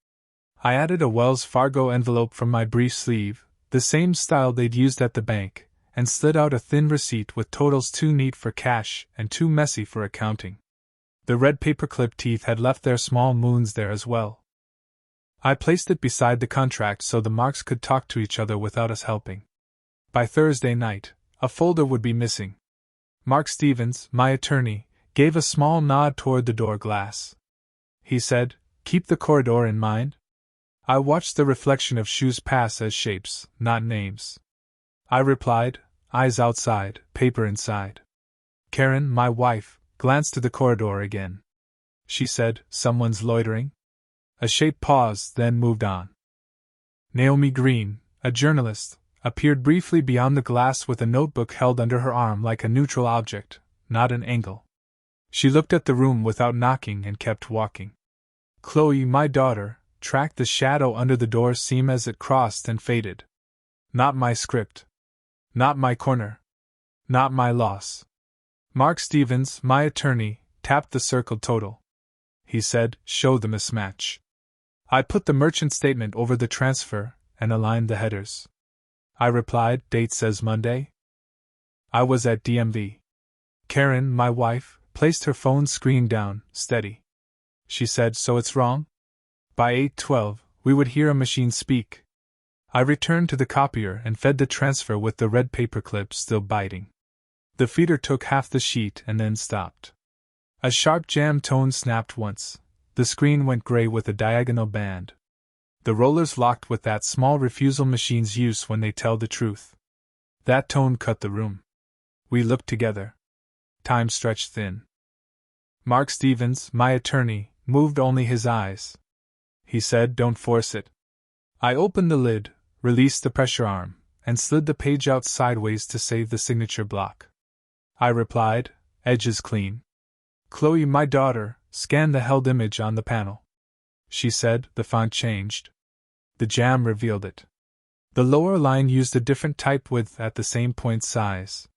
I added a Wells Fargo envelope from my brief sleeve, the same style they'd used at the bank, and slid out a thin receipt with totals too neat for cash and too messy for accounting. The red paperclip teeth had left their small moons there as well. I placed it beside the contract so the Marks could talk to each other without us helping. By Thursday night, a folder would be missing. Mark Stevens, my attorney, gave a small nod toward the door glass. He said, "Keep the corridor in mind." I watched the reflection of shoes pass as shapes, not names. I replied, eyes outside, paper inside. Karen, my wife, glanced to the corridor again. She said, "Someone's loitering?" A shape paused, then moved on. Naomi Green, a journalist, appeared briefly beyond the glass with a notebook held under her arm like a neutral object, not an angle. She looked at the room without knocking and kept walking. Chloe, my daughter, tracked the shadow under the door seam as it crossed and faded. Not my script. Not my corner. Not my loss. Mark Stevens, my attorney, tapped the circled total. He said, "Show the mismatch." I put the merchant statement over the transfer and aligned the headers. I replied, "Date says Monday." I was at DMV. Karen, my wife, placed her phone screen down, steady. She said, "So it's wrong?" By 8:12, we would hear a machine speak. I returned to the copier and fed the transfer with the red paperclip still biting. The feeder took half the sheet and then stopped. A sharp jam tone snapped once. The screen went gray with a diagonal band. The rollers locked with that small refusal machines use when they tell the truth. That tone cut the room. We looked together. Time stretched thin. Mark Stevens, my attorney, moved only his eyes. He said, "Don't force it." I opened the lid, released the pressure arm, and slid the page out sideways to save the signature block. I replied, "Edges clean." Chloe, my daughter, scanned the held image on the panel. She said, "The font changed." The jam revealed it. The lower line used a different type width at the same point size.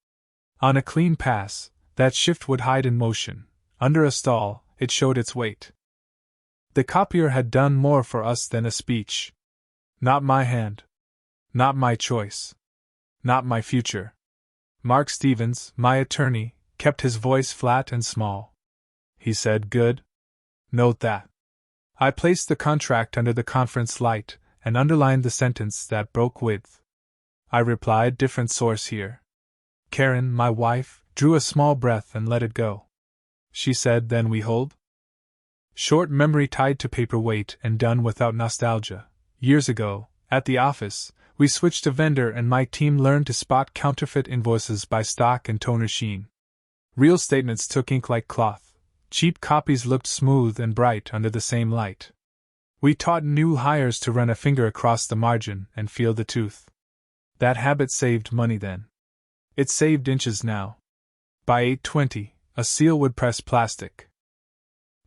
On a clean pass, that shift would hide in motion. Under a stall, it showed its weight. The copier had done more for us than a speech. Not my hand. Not my choice. Not my future. Mark Stevens, my attorney, kept his voice flat and small. He said, "Good. Note that." I placed the contract under the conference light and underlined the sentence that broke width. I replied, "Different source here." Karen, my wife, drew a small breath and let it go. She said, "Then we hold?" Short memory tied to paper weight and done without nostalgia. Years ago, at the office, we switched a vendor and my team learned to spot counterfeit invoices by stock and toner sheen. Real statements took ink like cloth. Cheap copies looked smooth and bright under the same light. We taught new hires to run a finger across the margin and feel the tooth. That habit saved money then. It saved inches now. By 8:20, a seal would press plastic.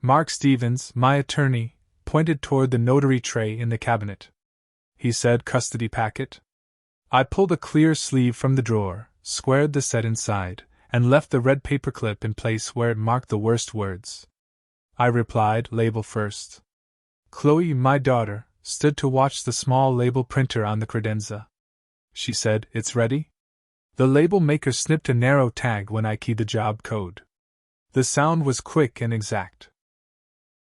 Mark Stevens, my attorney, pointed toward the notary tray in the cabinet. He said, "Custody packet?" I pulled a clear sleeve from the drawer, squared the set inside, and left the red paperclip in place where it marked the worst words. I replied, "Label first." Chloe, my daughter, stood to watch the small label printer on the credenza. She said, "It's ready?" The label maker snipped a narrow tag when I keyed the job code. The sound was quick and exact.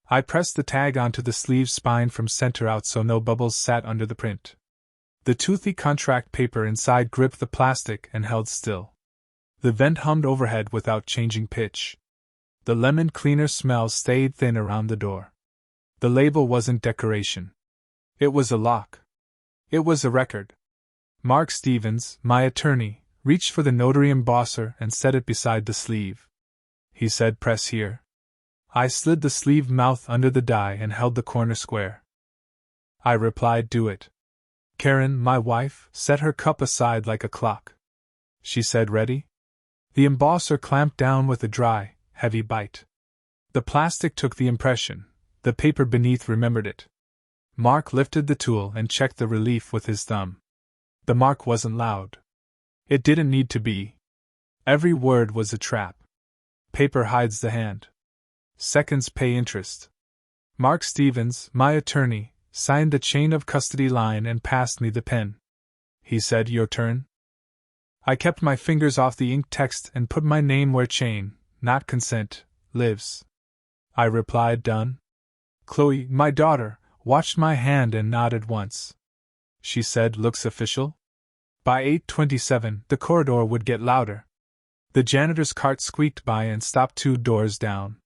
I pressed the tag onto the sleeve spine from center out so no bubbles sat under the print. The toothy contract paper inside gripped the plastic and held still. The vent hummed overhead without changing pitch. The lemon cleaner smell stayed thin around the door. The label wasn't decoration. It was a lock. It was a record. Mark Stevens, my attorney, reached for the notary embosser and set it beside the sleeve. He said, "Press here." I slid the sleeve mouth under the die and held the corner square. I replied, "Do it." Karen, my wife, set her cup aside like a clock. She said, "Ready?" The embosser clamped down with a dry, heavy bite. The plastic took the impression. The paper beneath remembered it. Mark lifted the tool and checked the relief with his thumb. The mark wasn't loud. It didn't need to be. Every word was a trap. Paper hides the hand. Seconds pay interest. Mark Stevens, my attorney, signed the chain of custody line and passed me the pen. He said, "Your turn." I kept my fingers off the ink text and put my name where chain, not consent, lives. I replied, "Done." Chloe, my daughter, watched my hand and nodded once. She said, "Looks official?" By 8:27, the corridor would get louder. The janitor's cart squeaked by and stopped 2 doors down.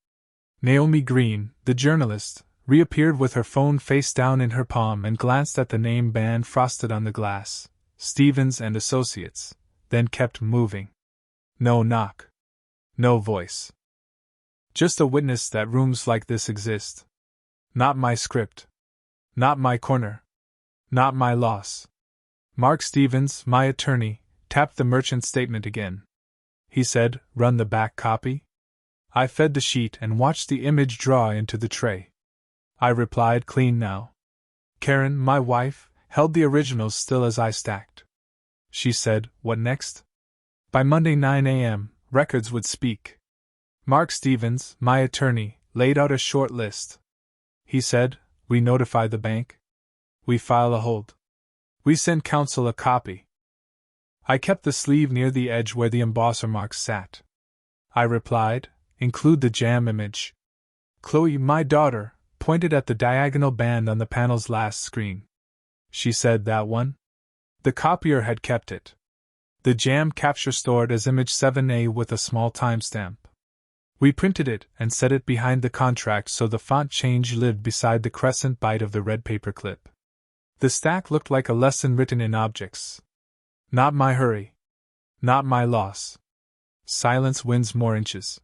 Naomi Green, the journalist, reappeared with her phone face down in her palm and glanced at the name band frosted on the glass, Stevens and Associates, then kept moving. No knock. No voice. Just a witness that rooms like this exist. Not my script. Not my corner. Not my loss. Mark Stevens, my attorney, tapped the merchant statement again. He said, "Run the back copy?" I fed the sheet and watched the image draw into the tray. I replied, "Clean now." Karen, my wife, held the originals still as I stacked. She said, "What next?" By Monday 9 a.m., records would speak. Mark Stevens, my attorney, laid out a short list. He said, "We notify the bank. We file a hold. We send counsel a copy." I kept the sleeve near the edge where the embosser marks sat. I replied, "Include the jam image." Chloe, my daughter, pointed at the diagonal band on the panel's last screen. She said, "That one?" The copier had kept it. The jam capture stored as image 7A with a small timestamp. We printed it and set it behind the contract so the font change lived beside the crescent bite of the red paper clip. The stack looked like a lesson written in objects. Not my hurry. Not my loss. Silence wins more inches.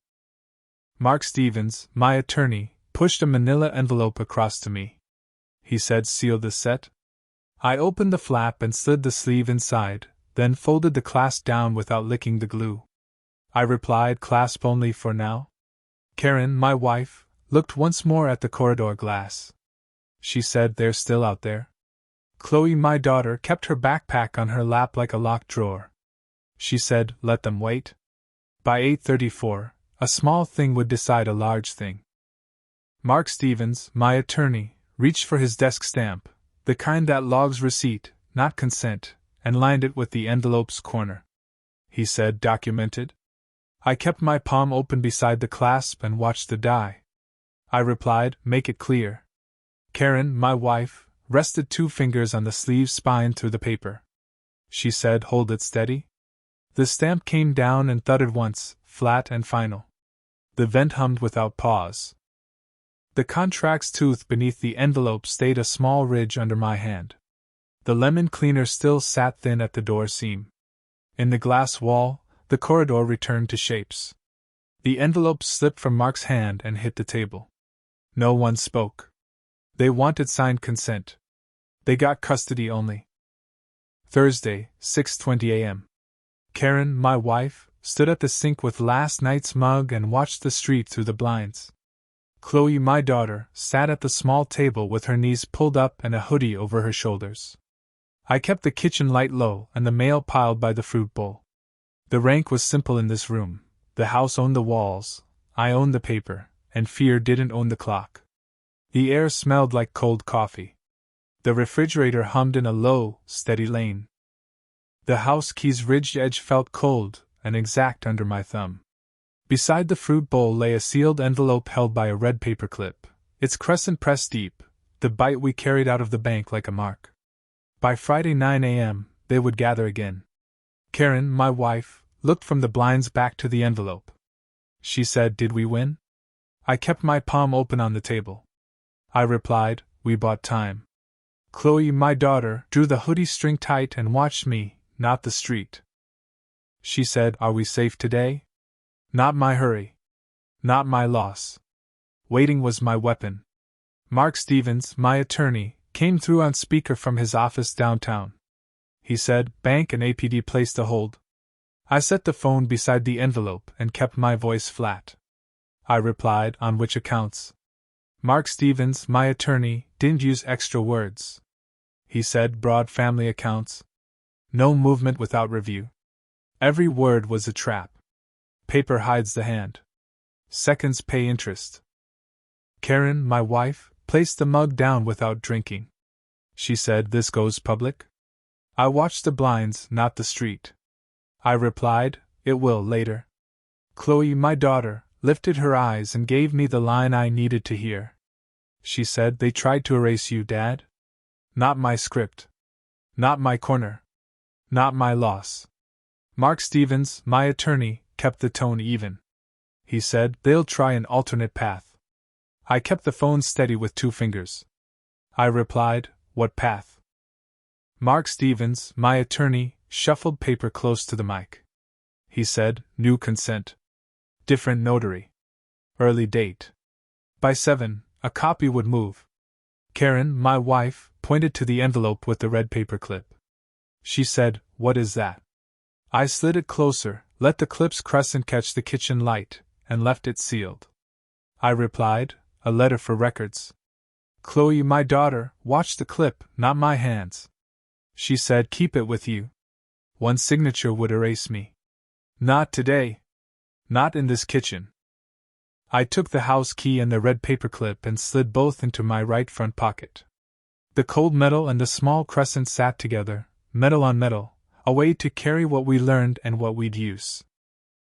Mark Stevens, my attorney, pushed a manila envelope across to me. He said, "Seal the set." I opened the flap and slid the sleeve inside, then folded the clasp down without licking the glue. I replied, "Clasp only for now." Karen, my wife, looked once more at the corridor glass. She said, "They're still out there." Chloe, my daughter, kept her backpack on her lap like a locked drawer. She said, "Let them wait." By 8:34, a small thing would decide a large thing. Mark Stevens, my attorney, reached for his desk stamp, the kind that logs receipt, not consent, and lined it with the envelope's corner. He said, "Documented?" I kept my palm open beside the clasp and watched the die. I replied, "Make it clear." Karen, my wife, rested 2 fingers on the sleeve's spine through the paper. She said, "Hold it steady." The stamp came down and thudded once, flat and final. The vent hummed without pause. The contract's tooth beneath the envelope stayed a small ridge under my hand. The lemon cleaner still sat thin at the door seam. In the glass wall, the corridor returned to shapes. The envelope slipped from Mark's hand and hit the table. No one spoke. They wanted signed consent. They got custody only. Thursday, 6:20 a.m. Karen, my wife, stood at the sink with last night's mug and watched the street through the blinds. Chloe, my daughter, sat at the small table with her knees pulled up and a hoodie over her shoulders. I kept the kitchen light low and the mail piled by the fruit bowl. The rank was simple in this room. The house owned the walls, I owned the paper, and fear didn't own the clock. The air smelled like cold coffee. The refrigerator hummed in a low, steady lane. The house key's ridged edge felt cold and exact under my thumb. Beside the fruit bowl lay a sealed envelope held by a red paper clip, its crescent pressed deep, the bite we carried out of the bank like a mark. By Friday 9 a.m., they would gather again. Karen, my wife, looked from the blinds back to the envelope. She said, "Did we win?" I kept my palm open on the table. I replied, "We bought time." Chloe, my daughter, drew the hoodie string tight and watched me, not the street. She said, "Are we safe today?" Not my hurry. Not my loss. Waiting was my weapon. Mark Stevens, my attorney, came through on speaker from his office downtown. He said, "Bank and APD placed a hold." I set the phone beside the envelope and kept my voice flat. I replied, "On which accounts?" Mark Stevens, my attorney, didn't use extra words. He said, "Broad family accounts. No movement without review." Every word was a trap. Paper hides the hand. Seconds pay interest. Karen, my wife, placed the mug down without drinking. She said, this goes public? I watched the blinds, not the street. I replied, it will later. Chloe, my daughter, lifted her eyes and gave me the line I needed to hear. She said, they tried to erase you, Dad? Not my script. Not my corner. Not my loss. Mark Stevens, my attorney, kept the tone even. He said, they'll try an alternate path. I kept the phone steady with 2 fingers. I replied, what path? Mark Stevens, my attorney, shuffled paper close to the mic. He said, new consent. Different notary. Early date. By 7, a copy would move. Karen, my wife, pointed to the envelope with the red paper clip. She said, what is that? I slid it closer, let the clip's crescent catch the kitchen light, and left it sealed. I replied, a letter for records. Chloe, my daughter, watched the clip, not my hands. She said, keep it with you. One signature would erase me. Not today. Not in this kitchen. I took the house key and the red paperclip and slid both into my right front pocket. The cold metal and the small crescent sat together, metal on metal, a way to carry what we learned and what we'd use.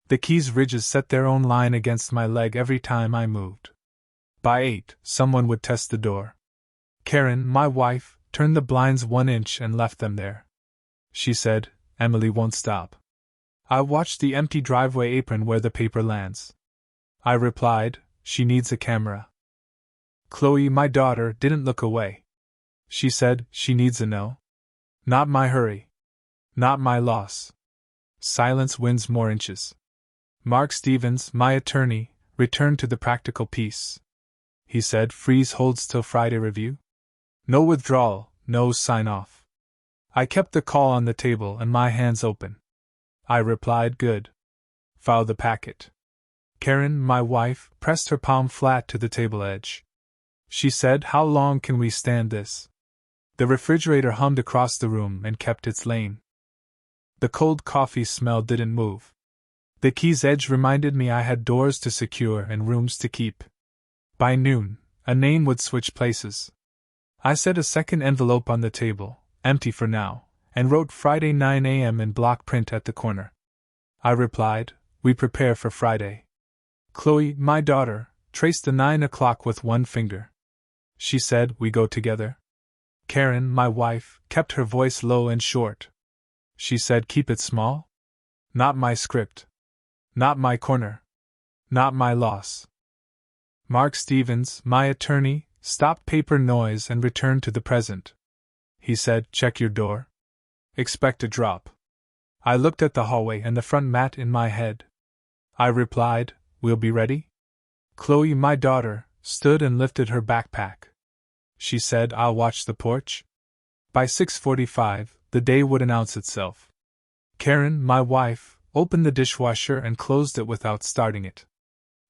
The key's ridges set their own line against my leg every time I moved. By 8, someone would test the door. Karen, my wife, turned the blinds 1 inch and left them there. She said, Emily won't stop. I watched the empty driveway apron where the paper lands. I replied, she needs a camera. Chloe, my daughter, didn't look away. She said, she needs a no. Not my hurry. Not my loss. Silence wins more inches. Mark Stevens, my attorney, returned to the practical piece. He said, freeze holds till Friday review? No withdrawal, no sign-off. I kept the call on the table and my hands open. I replied, good. File the packet. Karen, my wife, pressed her palm flat to the table edge. She said, how long can we stand this? The refrigerator hummed across the room and kept its lane. The cold coffee smell didn't move. The key's edge reminded me I had doors to secure and rooms to keep. By noon, a name would switch places. I set a second envelope on the table, empty for now, and wrote Friday 9 a.m. in block print at the corner. I replied, we prepare for Friday. Chloe, my daughter, traced the 9 o'clock with 1 finger. She said, we go together. Karen, my wife, kept her voice low and short. She said, keep it small? Not my script. Not my corner. Not my loss. Mark Stevens, my attorney, stopped paper noise and returned to the present. He said, check your door. Expect a drop. I looked at the hallway and the front mat in my head. I replied, we'll be ready? Chloe, my daughter, stood and lifted her backpack. She said, I'll watch the porch. By 6:45, the day would announce itself. Karen, my wife, opened the dishwasher and closed it without starting it.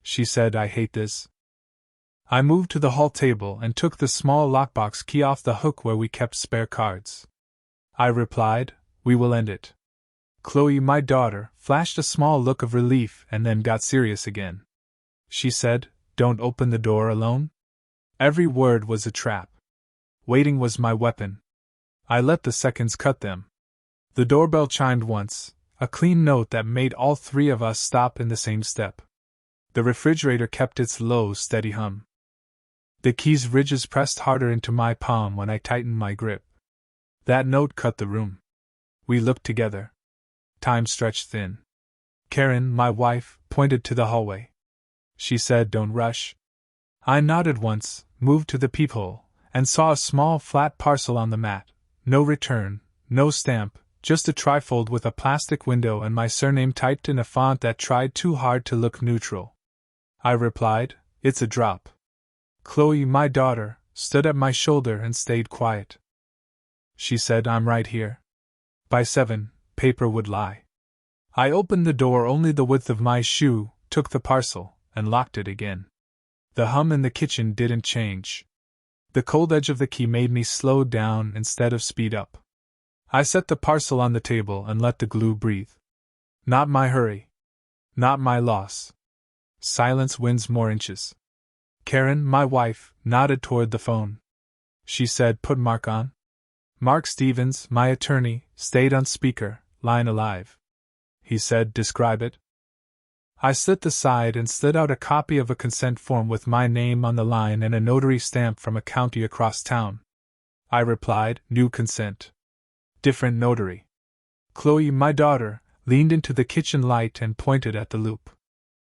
She said, I hate this. I moved to the hall table and took the small lockbox key off the hook where we kept spare cards. I replied, we will end it. Chloe, my daughter, flashed a small look of relief and then got serious again. She said, don't open the door alone? Every word was a trap. Waiting was my weapon. I let the seconds cut them. The doorbell chimed once, a clean note that made all 3 of us stop in the same step. The refrigerator kept its low, steady hum. The key's ridges pressed harder into my palm when I tightened my grip. That note cut the room. We looked together. Time stretched thin. Karen, my wife, pointed to the hallway. She said, don't rush. I nodded once, moved to the peephole, and saw a small flat parcel on the mat. No return, no stamp, just a trifold with a plastic window and my surname typed in a font that tried too hard to look neutral. I replied, it's a drop. Chloe, my daughter, stood at my shoulder and stayed quiet. She said, I'm right here. By 7, paper would lie. I opened the door only the width of my shoe, took the parcel, and locked it again. The hum in the kitchen didn't change. The cold edge of the key made me slow down instead of speed up. I set the parcel on the table and let the glue breathe. Not my hurry. Not my loss. Silence wins more inches. Karen, my wife, nodded toward the phone. She said, put Mark on. Mark Stevens, my attorney, stayed on speaker, line alive. He said, describe it. I slit the side and slid out a copy of a consent form with my name on the line and a notary stamp from a county across town. I replied, new consent. Different notary. Chloe, my daughter, leaned into the kitchen light and pointed at the loop.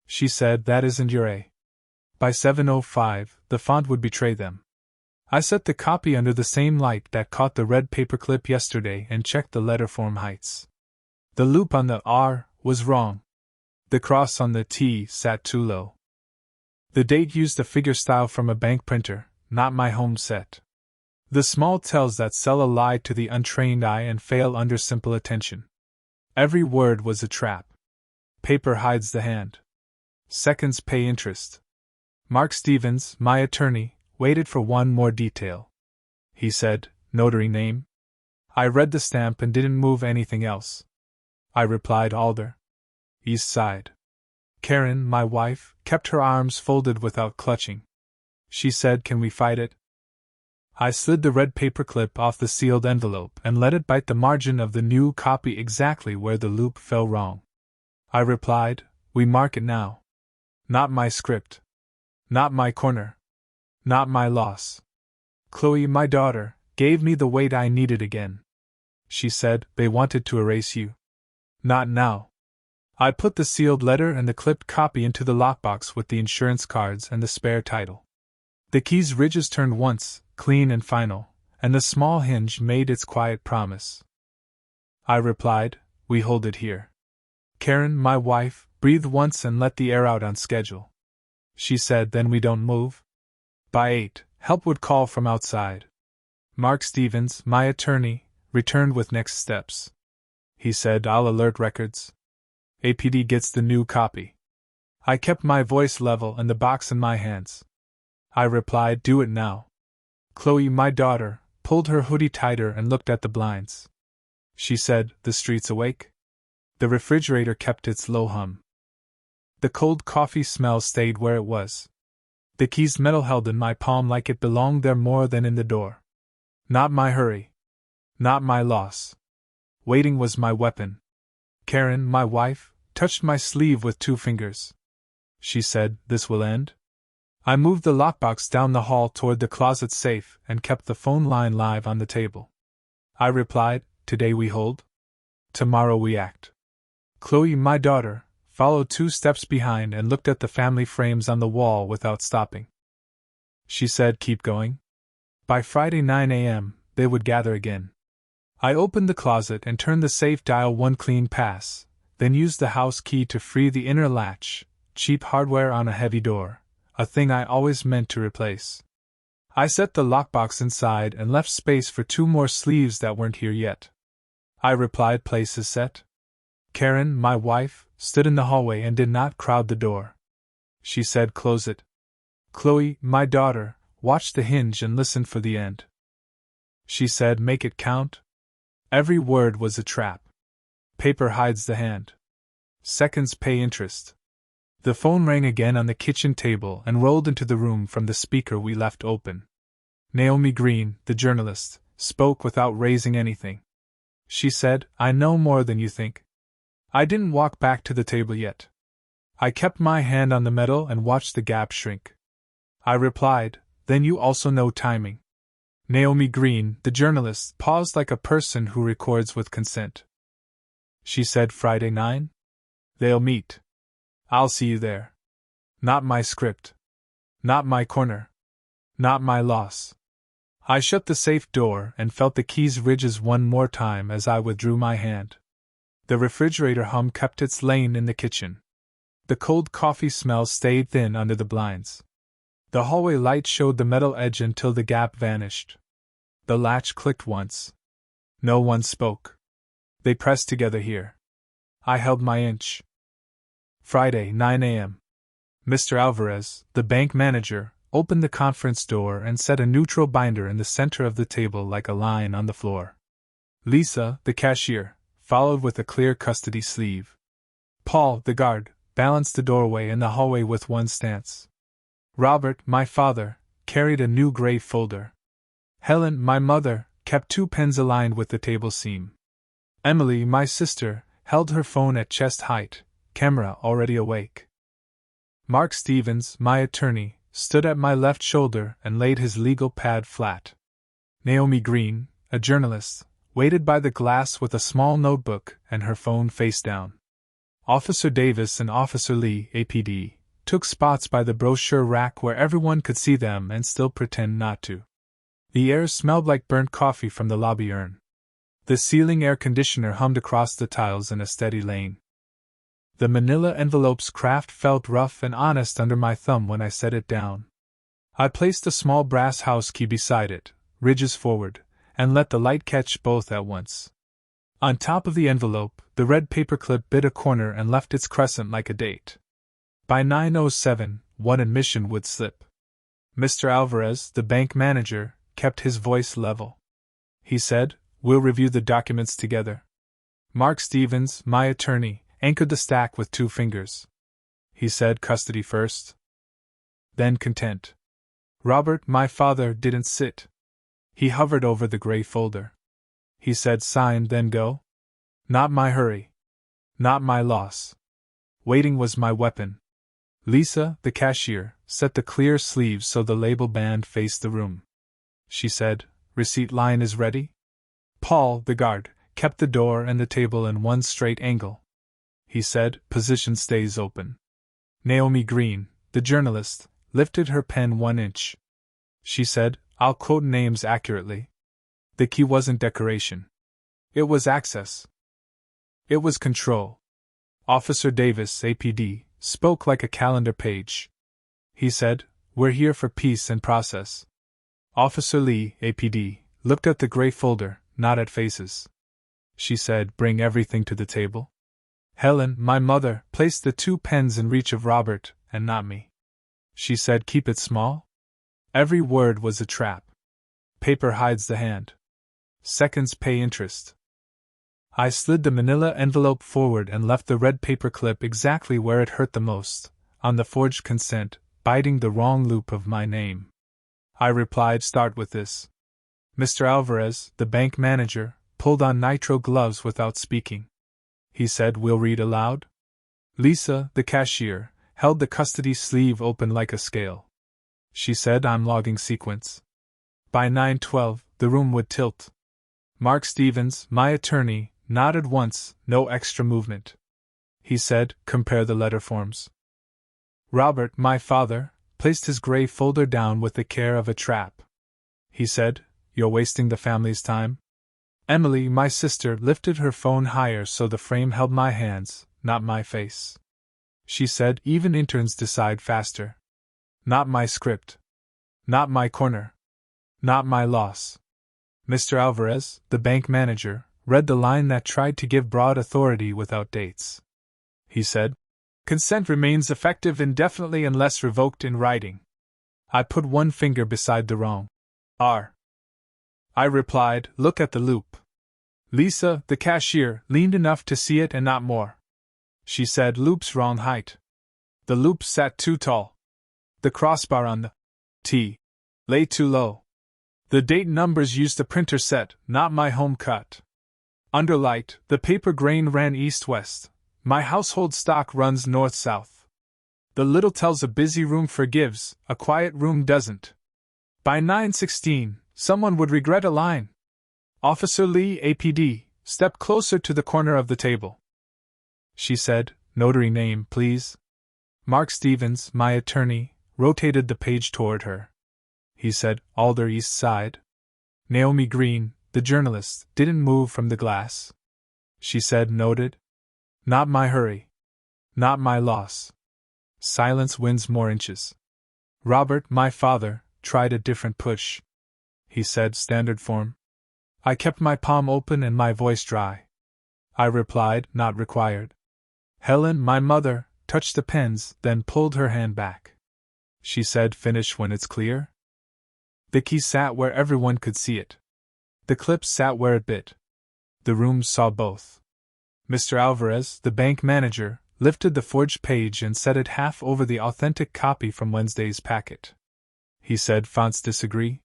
She said, that isn't your A. By 7:05, the font would betray them. I set the copy under the same light that caught the red paperclip yesterday and checked the letterform heights. The loop on the R was wrong. The cross on the T sat too low. The date used a figure style from a bank printer, not my home set. The small tells that sell a lie to the untrained eye and fail under simple attention. Every word was a trap. Paper hides the hand. Seconds pay interest. Mark Stevens, my attorney, waited for one more detail. He said, notary name? I read the stamp and didn't move anything else. I replied, Alder. East Side. Karen, my wife, kept her arms folded without clutching. She said, can we fight it? I slid the red paperclip off the sealed envelope and let it bite the margin of the new copy exactly where the loop fell wrong. I replied, we mark it now. Not my script. Not my corner. Not my loss. Chloe, my daughter, gave me the weight I needed again. She said, they wanted to erase you. Not now. I put the sealed letter and the clipped copy into the lockbox with the insurance cards and the spare title. The key's ridges turned once, clean and final, and the small hinge made its quiet promise. I replied, we hold it here. Karen, my wife, breathed once and let the air out on schedule. She said, then we don't move? By 8, help would call from outside. Mark Stevens, my attorney, returned with next steps. He said, I'll alert records. APD gets the new copy. I kept my voice level and the box in my hands. I replied, do it now. Chloe, my daughter, pulled her hoodie tighter and looked at the blinds. She said, the street's awake? The refrigerator kept its low hum. The cold coffee smell stayed where it was. The key's metal held in my palm like it belonged there more than in the door. Not my hurry. Not my loss. Waiting was my weapon. Karen, my wife, touched my sleeve with 2 fingers. She said, this will end? I moved the lockbox down the hall toward the closet safe and kept the phone line live on the table. I replied, today we hold. Tomorrow we act. Chloe, my daughter, followed 2 steps behind and looked at the family frames on the wall without stopping. She said, keep going. By Friday 9 a.m., they would gather again. I opened the closet and turned the safe dial 1 clean pass, then used the house key to free the inner latch, cheap hardware on a heavy door, a thing I always meant to replace. I set the lockbox inside and left space for 2 more sleeves that weren't here yet. I replied, place is set. Karen, my wife, stood in the hallway and did not crowd the door. She said, close it. Chloe, my daughter, watched the hinge and listened for the end. She said, make it count. Every word was a trap. Paper hides the hand. Seconds pay interest. The phone rang again on the kitchen table and rolled into the room from the speaker we left open. Naomi Green, the journalist, spoke without raising anything. She said, I know more than you think. I didn't walk back to the table yet. I kept my hand on the metal and watched the gap shrink. I replied, then you also know timing. Naomi Green, the journalist, paused like a person who records with consent. She said, Friday 9? They'll meet. I'll see you there. Not my script. Not my corner. Not my loss. I shut the safe door and felt the key's ridges one more time as I withdrew my hand. The refrigerator hum kept its lane in the kitchen. The cold coffee smell stayed thin under the blinds. The hallway light showed the metal edge until the gap vanished. The latch clicked once. No one spoke. They pressed together here. I held my inch. Friday, 9 a.m. Mr. Alvarez, the bank manager, opened the conference door and set a neutral binder in the center of the table like a line on the floor. Lisa, the cashier, followed with a clear custody sleeve. Paul, the guard, balanced the doorway and the hallway with one stance. Robert, my father, carried a new gray folder. Helen, my mother, kept 2 pens aligned with the table seam. Emily, my sister, held her phone at chest height, camera already awake. Mark Stevens, my attorney, stood at my left shoulder and laid his legal pad flat. Naomi Green, a journalist, waited by the glass with a small notebook and her phone face down. Officer Davis and Officer Lee, APD, took spots by the brochure rack where everyone could see them and still pretend not to. The air smelled like burnt coffee from the lobby urn. The ceiling air conditioner hummed across the tiles in a steady lane. The manila envelope's craft felt rough and honest under my thumb when I set it down. I placed a small brass house key beside it, ridges forward, and let the light catch both at once. On top of the envelope, the red paperclip bit a corner and left its crescent like a date. By 9:07, one admission would slip. Mr. Alvarez, the bank manager, kept his voice level. He said, "We'll review the documents together." Mark Stevens, my attorney, anchored the stack with 2 fingers. He said, "Custody first, then content." Robert, my father, didn't sit. He hovered over the gray folder. He said, "Sign, then go." Not my hurry. Not my loss. Waiting was my weapon. Lisa, the cashier, set the clear sleeves so the label band faced the room. She said, "Receipt line is ready?" Paul, the guard, kept the door and the table in one straight angle. He said, "Position stays open." Naomi Green, the journalist, lifted her pen 1 inch. She said, "I'll quote names accurately." The key wasn't decoration. It was access. It was control. Officer Davis, APD, spoke like a calendar page. He said, "We're here for peace and process." Officer Lee, APD, looked at the gray folder, not at faces. She said, "Bring everything to the table." Helen, my mother, placed the 2 pens in reach of Robert, and not me. She said, "Keep it small." Every word was a trap. Paper hides the hand. Seconds pay interest. I slid the manila envelope forward and left the red paperclip exactly where it hurt the most, on the forged consent, biting the wrong loop of my name. I replied, "Start with this." Mr. Alvarez, the bank manager, pulled on nitro gloves without speaking. He said, "We'll read aloud." Lisa, the cashier, held the custody sleeve open like a scale. She said, "I'm logging sequence." By 9:12, the room would tilt. Mark Stevens, my attorney, nodded once, no extra movement. He said, "Compare the letter forms." Robert, my father, placed his gray folder down with the care of a trap. He said, "You're wasting the family's time." Emily, my sister, lifted her phone higher so the frame held my hands, not my face. She said, "Even interns decide faster." Not my script. Not my corner. Not my loss. Mr. Alvarez, the bank manager, read the line that tried to give broad authority without dates. He said, "Consent remains effective indefinitely unless revoked in writing." I put 1 finger beside the wrong R. I replied, "Look at the loop." Lisa, the cashier, leaned enough to see it and not more. She said, "Loop's wrong height. The loop sat too tall. The crossbar on the T lay too low. The date numbers used a printer set, not my home cut. Under light, the paper grain ran east-west. My household stock runs north-south. The little tells a busy room forgives, a quiet room doesn't. By 9:16, someone would regret a line. Officer Lee, APD, stepped closer to the corner of the table. She said, "Notary name, please." Mark Stevens, my attorney, rotated the page toward her. He said, "Alder East Side." Naomi Green, the journalist, didn't move from the glass. She said, "Noted." Not my hurry. Not my loss. Silence wins more inches. Robert, my father, tried a different push. He said, "Standard form." I kept my palm open and my voice dry. I replied, "Not required." Helen, my mother, touched the pens, then pulled her hand back. She said, "Finish when it's clear." The key sat where everyone could see it. The clip sat where it bit. The room saw both. Mr. Alvarez, the bank manager, lifted the forged page and set it half over the authentic copy from Wednesday's packet. He said, "Fonts disagree?"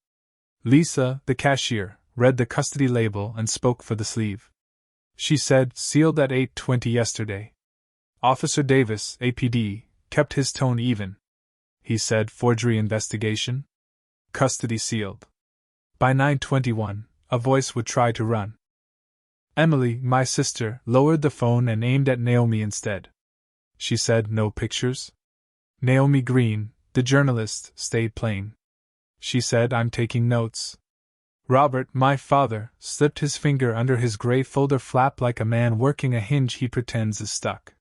Lisa, the cashier, read the custody label and spoke for the sleeve. She said, sealed at 8:20 yesterday. Officer Davis, APD, kept his tone even. He said, forgery investigation? Custody sealed. By 9:21, a voice would try to run. Emily, my sister, lowered the phone and aimed at Naomi instead. She said, no pictures? Naomi Green, the journalist, stayed plain. She said, I'm taking notes. Robert, my father, slipped his finger under his gray folder flap like a man working a hinge he pretends is stuck.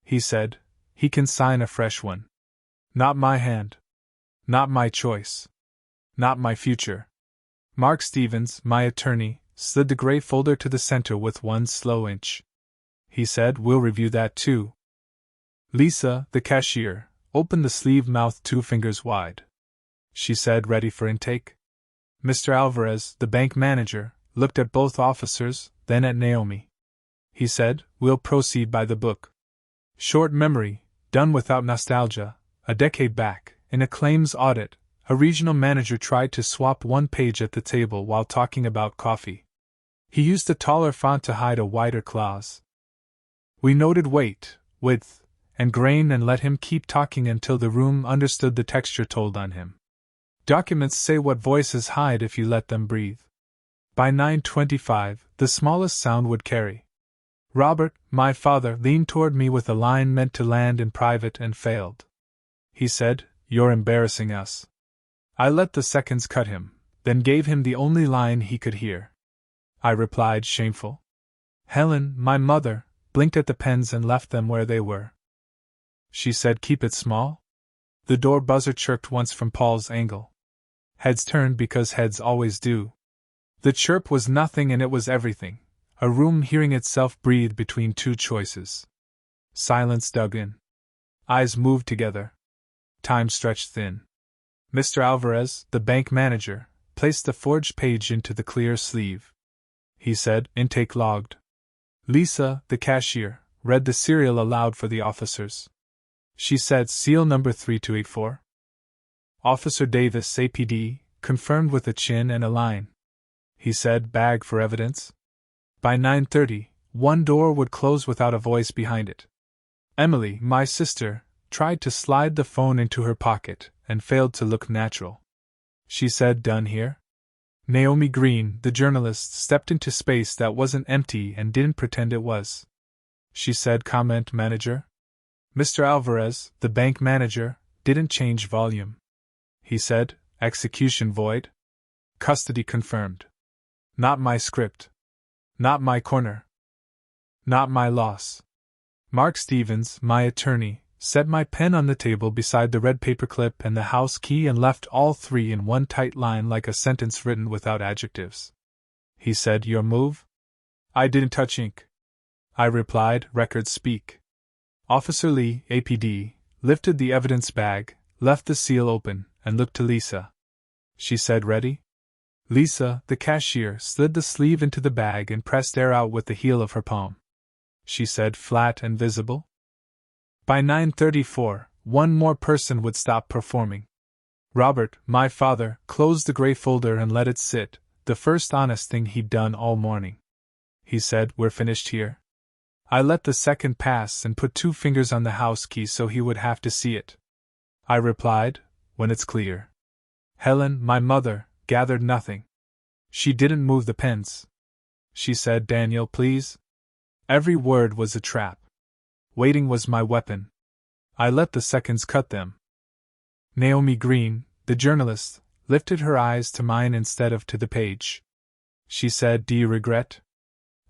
He said, he can sign a fresh one. Not my hand. Not my choice. Not my future. Mark Stevens, my attorney, slid the gray folder to the center with one slow inch. He said, we'll review that too. Lisa, the cashier, opened the sleeve mouth 2 fingers wide. She said, ready for intake? Mr. Alvarez, the bank manager, looked at both officers, then at Naomi. He said, we'll proceed by the book. Short memory, done without nostalgia. A decade back, in a claims audit, a regional manager tried to swap one page at the table while talking about coffee. He used a taller font to hide a wider clause. We noted weight, width, and grain and let him keep talking until the room understood the texture told on him. Documents say what voices hide if you let them breathe. By 9:25, the smallest sound would carry. Robert, my father, leaned toward me with a line meant to land in private and failed. He said, you're embarrassing us. I let the seconds cut him, then gave him the only line he could hear. I replied, shameful. Helen, my mother, blinked at the pens and left them where they were. She said, keep it small? The door buzzer chirped once from Paul's angle. Heads turned because heads always do. The chirp was nothing and it was everything, a room hearing itself breathe between 2 choices. Silence dug in. Eyes moved together. Time stretched thin. Mr. Alvarez, the bank manager, placed the forged page into the clear sleeve. He said, intake logged. Lisa, the cashier, read the serial aloud for the officers. She said, seal number 3284. Officer Davis, APD, confirmed with a chin and a line. He said, bag for evidence. By 9:30, one door would close without a voice behind it. Emily, my sister, tried to slide the phone into her pocket and failed to look natural. She said, done here? Naomi Green, the journalist, stepped into space that wasn't empty and didn't pretend it was. She said, comment manager? Mr. Alvarez, the bank manager, didn't change volume. He said, execution void? Custody confirmed. Not my script. Not my corner. Not my loss. Mark Stevens, my attorney, set my pen on the table beside the red paperclip and the house key and left all 3 in one tight line like a sentence written without adjectives. He said, your move? I didn't touch ink. I replied, records speak. Officer Lee, APD, lifted the evidence bag, left the seal open, and looked to Lisa. She said, ready? Lisa, the cashier, slid the sleeve into the bag and pressed air out with the heel of her palm. She said, flat and visible? By 9:34, one more person would stop performing. Robert, my father, closed the gray folder and let it sit, the first honest thing he'd done all morning. He said, we're finished here. I let the second pass and put 2 fingers on the house key so he would have to see it. I replied, when it's clear. Helen, my mother, gathered nothing. She didn't move the pens. She said, Daniel, please. Every word was a trap. Waiting was my weapon. I let the seconds cut them. Naomi Green, the journalist, lifted her eyes to mine instead of to the page. She said, do you regret?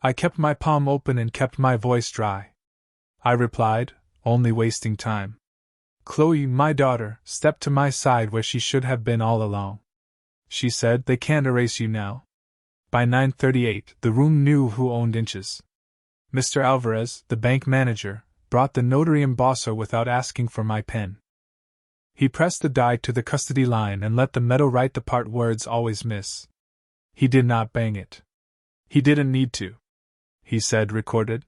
I kept my palm open and kept my voice dry. I replied, only wasting time. Chloe, my daughter, stepped to my side where she should have been all along. She said, they can't erase you now. By 9:38, the room knew who owned inches. Mr. Alvarez, the bank manager, brought the notary embosser without asking for my pen. He pressed the die to the custody line and let the metal write the part words always miss. He did not bang it. He didn't need to. He said, recorded.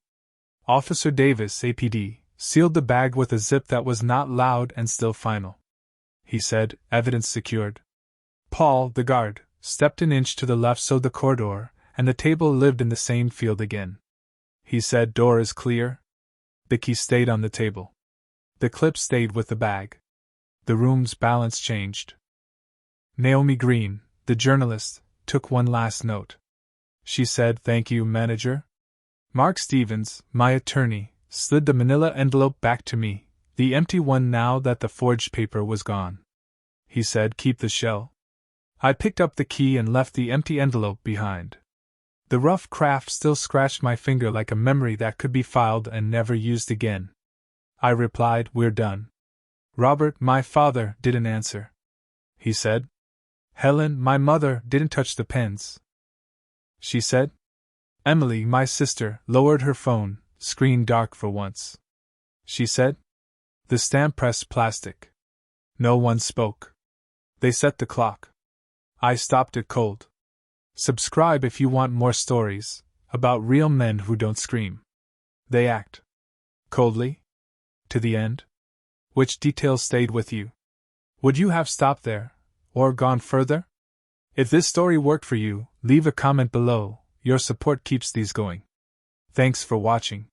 Officer Davis, APD, sealed the bag with a zip that was not loud and still final. He said, evidence secured. Paul, the guard, stepped an inch to the left so the corridor and the table lived in the same field again. He said, "Door is clear." The key stayed on the table. The clip stayed with the bag. The room's balance changed. Naomi Green, the journalist, took one last note. She said, "Thank you, manager." Mark Stevens, my attorney, slid the manila envelope back to me, the empty one now that the forged paper was gone. He said, "Keep the shell." I picked up the key and left the empty envelope behind. The rough craft still scratched my finger like a memory that could be filed and never used again. I replied, "We're done." Robert, my father, didn't answer. He said, "Helen, my mother, didn't touch the pens." She said. Emily, my sister, lowered her phone, screen dark for once. She said, "The stamp press plastic." No one spoke. They set the clock. I stopped it cold. Subscribe if you want more stories about real men who don't scream. They act. Coldly? To the end? Which details stayed with you? Would you have stopped there, or gone further? If this story worked for you, leave a comment below. Your support keeps these going. Thanks for watching.